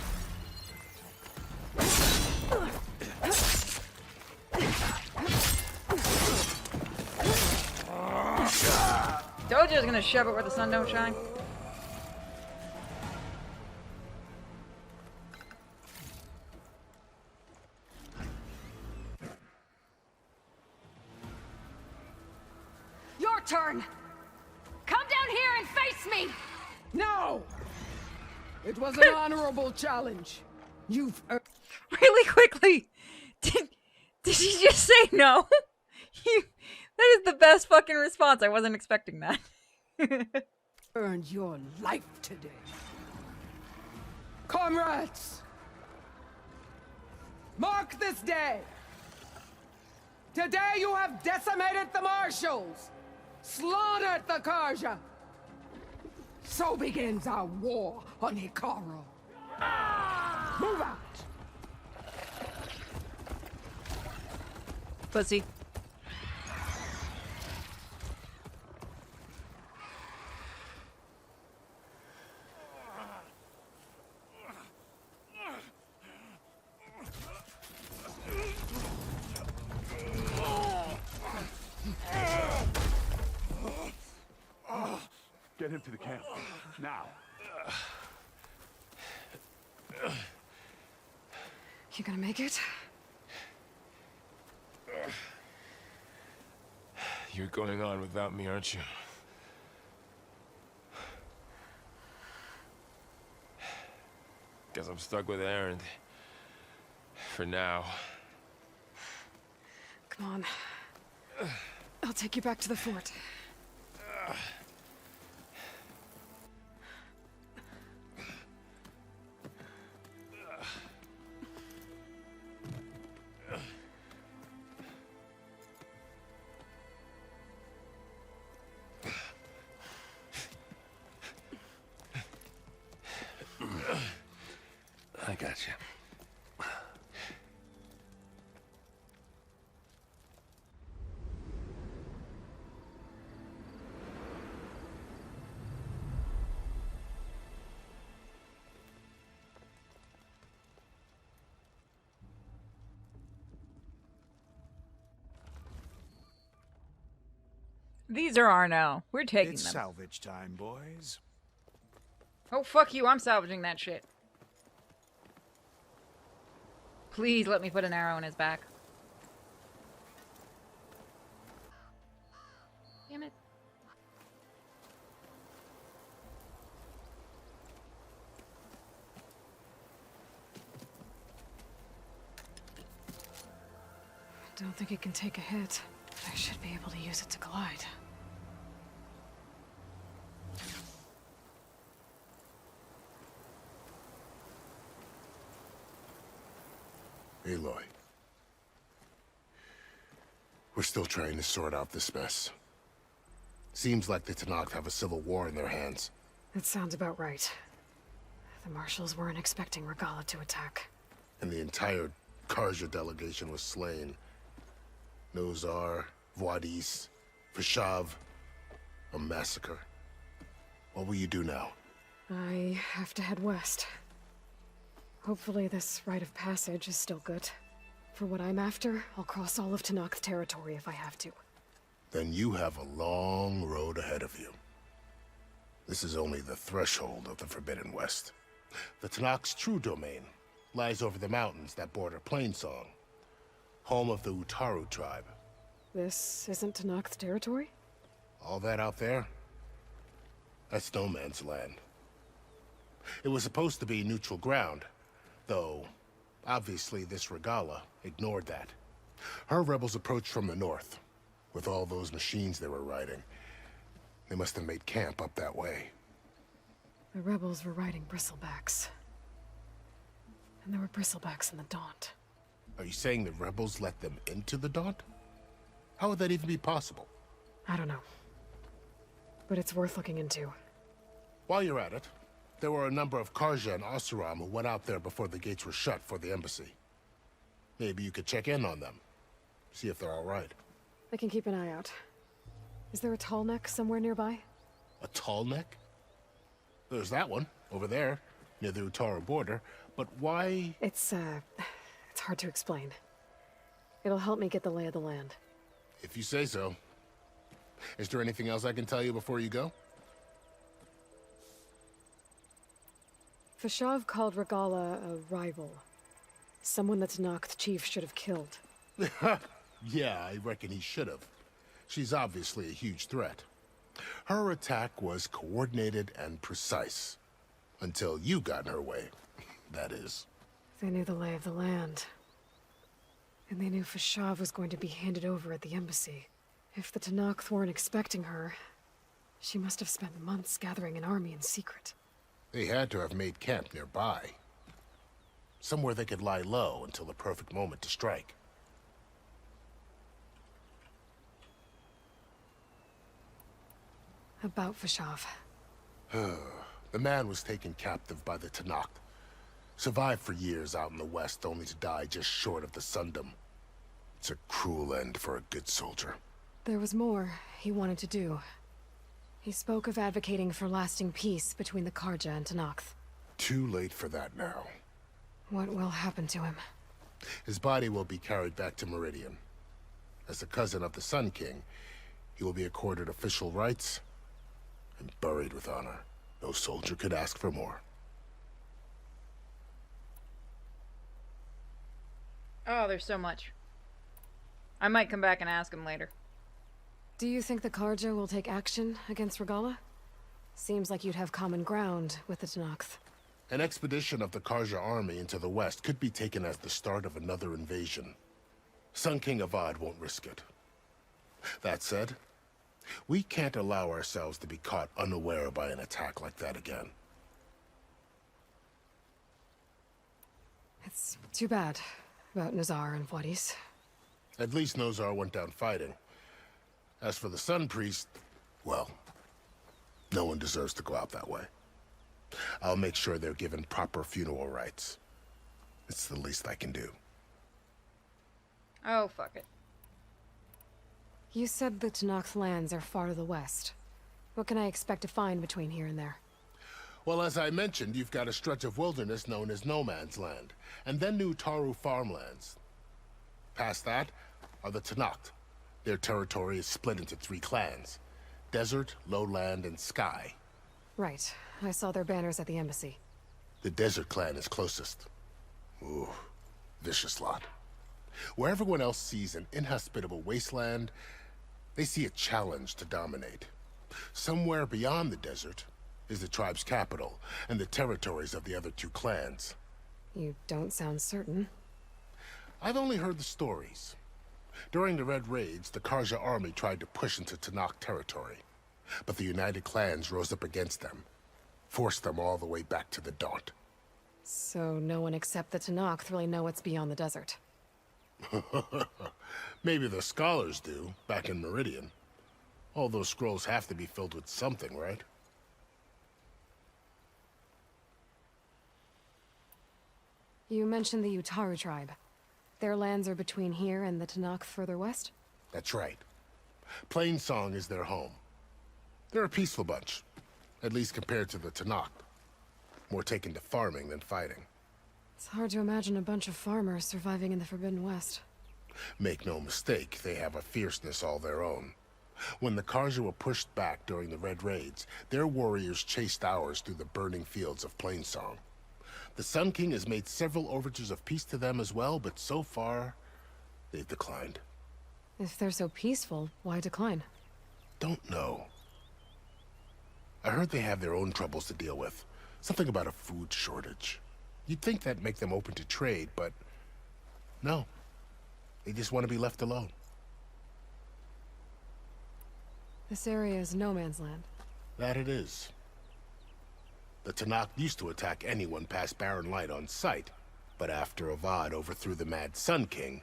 Dojo's gonna shove it where the sun don't shine. Your turn! Come down here and face me! No! It was an honorable challenge. You've Really quickly, Did you just say no? That is the best fucking response. I wasn't expecting that. Earned your life today. Comrades! Mark this day! Today you have decimated the Marshals! Slaughtered the Karja! So begins our war on Hikaru. Move out! Pussy. Get him to the camp. Now. You gonna make it? You're going on without me, aren't you? Guess I'm stuck with Aaron. For now. Come on. I'll take you back to the fort. I got you. These are our now. We're taking It's them. salvage time, boys. Oh, fuck you. I'm salvaging that shit. Please let me put an arrow in his back. Damn it. I don't think it can take a hit, but I should be able to use it to glide. Aloy. We're still trying to sort out this mess. Seems like the Tanakh have a civil war in their hands. That sounds about right. The Marshals weren't expecting Regala to attack. And the entire Karja delegation was slain. Nozar, Voidis, Vashav. A massacre. What will you do now? I have to head west. Hopefully this rite of passage is still good. For what I'm after, I'll cross all of Tanakh's territory if I have to. Then you have a long road ahead of you. This is only the threshold of the Forbidden West. The Tanakh's true domain lies over the mountains that border Plainsong, home of the Utaru tribe. This isn't Tanakh's territory? All that out there? That's no man's land. It was supposed to be neutral ground, though obviously this Regala ignored that. Her rebels approached from the north, with all those machines they were riding. They must have made camp up that way. The rebels were riding bristlebacks. And there were bristlebacks in the Daunt. Are you saying the rebels let them into the Daunt? How would that even be possible? I don't know. But it's worth looking into. While you're at it, there were a number of Karja and Oseram who went out there before the gates were shut for the embassy. Maybe you could check in on them. See if they're all right. I can keep an eye out. Is there a tall neck somewhere nearby? A tall neck? There's that one, over there, near the Utaru border. But why? It's hard to explain. It'll help me get the lay of the land. If you say so. Is there anything else I can tell you before you go? Vashav called Regala a rival. Someone that Tanakh chief should have killed. Yeah, I reckon he should have. She's obviously a huge threat. Her attack was coordinated and precise. Until you got in her way, that is. They knew the lay of the land. And they knew Fashav was going to be handed over at the embassy. If the Tanakh weren't expecting her, she must have spent months gathering an army in secret. They had to have made camp nearby. Somewhere they could lie low until the perfect moment to strike. About Fashav. The man was taken captive by the Tanakh. Survived for years out in the west, only to die just short of the Sundom. It's a cruel end for a good soldier. There was more he wanted to do. He spoke of advocating for lasting peace between the Karja and Tanakh. Too late for that now. What will happen to him? His body will be carried back to Meridian. As a cousin of the Sun King, he will be accorded official rights and buried with honor. No soldier could ask for more. Oh, there's so much. I might come back and ask him later. Do you think the Karja will take action against Regala? Seems like you'd have common ground with the Tanakh. An expedition of the Karja army into the west could be taken as the start of another invasion. Sun King Avad won't risk it. That said, we can't allow ourselves to be caught unaware by an attack like that again. It's too bad about Nazar and Wadis. At least Nozar went down fighting. As for the Sun Priest, well, no one deserves to go out that way. I'll make sure they're given proper funeral rites. It's the least I can do. Oh, fuck it. You said the Tanakh lands are far to the west. What can I expect to find between here and there? Well, as I mentioned, you've got a stretch of wilderness known as No Man's Land, and then New Taru farmlands. Past that are the Tanakh. Their territory is split into 3 clans: Desert, Lowland, and Sky. Right. I saw their banners at the embassy. The Desert clan is closest. Ooh, vicious lot. Where everyone else sees an inhospitable wasteland, they see a challenge to dominate. Somewhere beyond the desert is the tribe's capital and the territories of the other 2 clans. You don't sound certain. I've only heard the stories. During the Red Raids, the Karja army tried to push into Tanakh territory, but the United Clans rose up against them, forced them all the way back to the Daunt. So no one except the Tanakh really know what's beyond the desert. Maybe the scholars do, back in Meridian. All those scrolls have to be filled with something, right? You mentioned the Utaru tribe. Their lands are between here and the Tanakh further west? That's right. Plainsong is their home. They're a peaceful bunch, at least compared to the Tanakh. More taken to farming than fighting. It's hard to imagine a bunch of farmers surviving in the Forbidden West. Make no mistake, they have a fierceness all their own. When the Karja were pushed back during the Red Raids, their warriors chased ours through the burning fields of Plainsong. The Sun King has made several overtures of peace to them as well, but so far, they've declined. If they're so peaceful, why decline? Don't know. I heard they have their own troubles to deal with. Something about a food shortage. You'd think that'd make them open to trade, but no. They just want to be left alone. This area is no man's land. That it is. The Tanakh used to attack anyone past Barren Light on sight, but after Avad overthrew the Mad Sun King,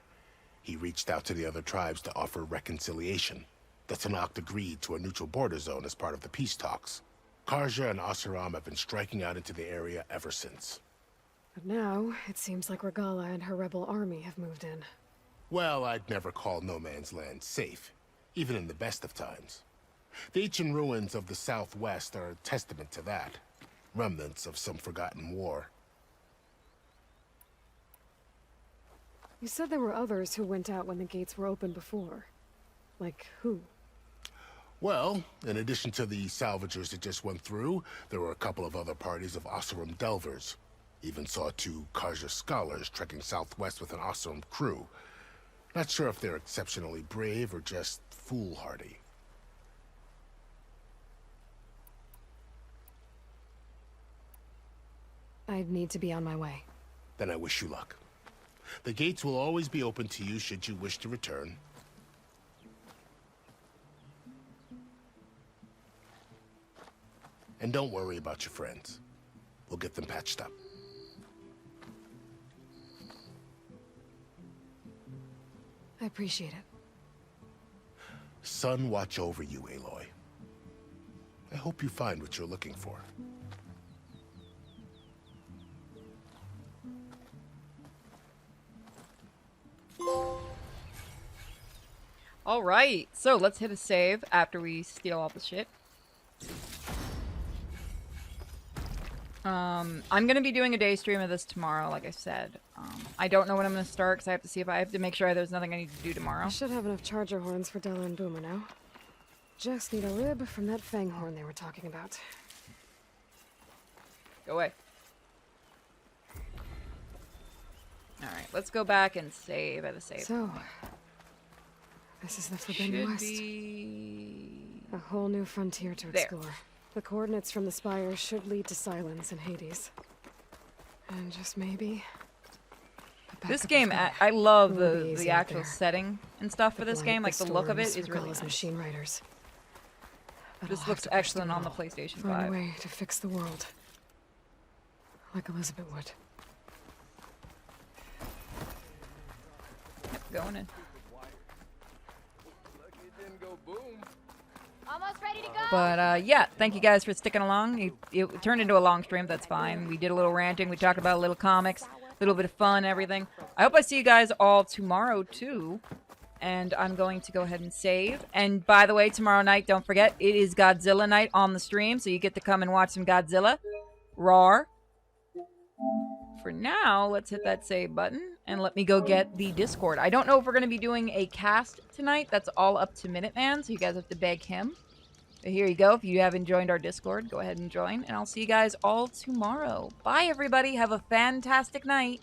he reached out to the other tribes to offer reconciliation. The Tanakh agreed to a neutral border zone as part of the peace talks. Karja and Asuram have been striking out into the area ever since. But now, it seems like Regala and her rebel army have moved in. Well, I'd never call No Man's Land safe, even in the best of times. The ancient ruins of the Southwest are a testament to that. Remnants of some forgotten war. You said there were others who went out when the gates were open before. Like who? Well, in addition to the salvagers that just went through, there were a couple of other parties of Oseram delvers. Even saw 2 Karja scholars trekking southwest with an Oseram crew. Not sure if they're exceptionally brave or just foolhardy. I'd need to be on my way. Then I wish you luck. The gates will always be open to you should you wish to return. And don't worry about your friends. We'll get them patched up. I appreciate it. Sun watch over you, Aloy. I hope you find what you're looking for. All right, so let's hit a save after we steal all the shit. I'm gonna be doing a day stream of this tomorrow, like I said. I don't know when I'm gonna start because I have to see if I have to make sure there's nothing I need to do tomorrow. I should have enough charger horns for Della and Boomer now. Just need a rib from that fang horn they were talking about. Go away. All right, let's go back and save at a save. So, this is the Forbidden West. Be... A whole new frontier to there. explore. The coordinates from the spire should lead to Silence and Hades. And just maybe... This game, I love It'll be the easy out actual there. setting and stuff for this game. Like, the look of it storms, is really Regalla's nice. machine riders. But This I'll have looks to push the excellent on the wall. PlayStation Find 5. a way to fix the world. Like Elizabeth would. Yep, going in. Almost ready to go. But, yeah, thank you guys for sticking along. It turned into a long stream, that's fine. We did a little ranting, we talked about a little comics, a little bit of fun, everything. I hope I see you guys all tomorrow, too. And I'm going to go ahead and save. And, by the way, tomorrow night, don't forget, it is Godzilla night on the stream, so you get to come and watch some Godzilla. Roar. For now, let's hit that save button, and let me go get the Discord. I don't know if we're going to be doing a cast tonight. That's all up to Minuteman, so you guys have to beg him. But here you go. If you haven't joined our Discord, go ahead and join, and I'll see you guys all tomorrow. Bye, everybody. Have a fantastic night.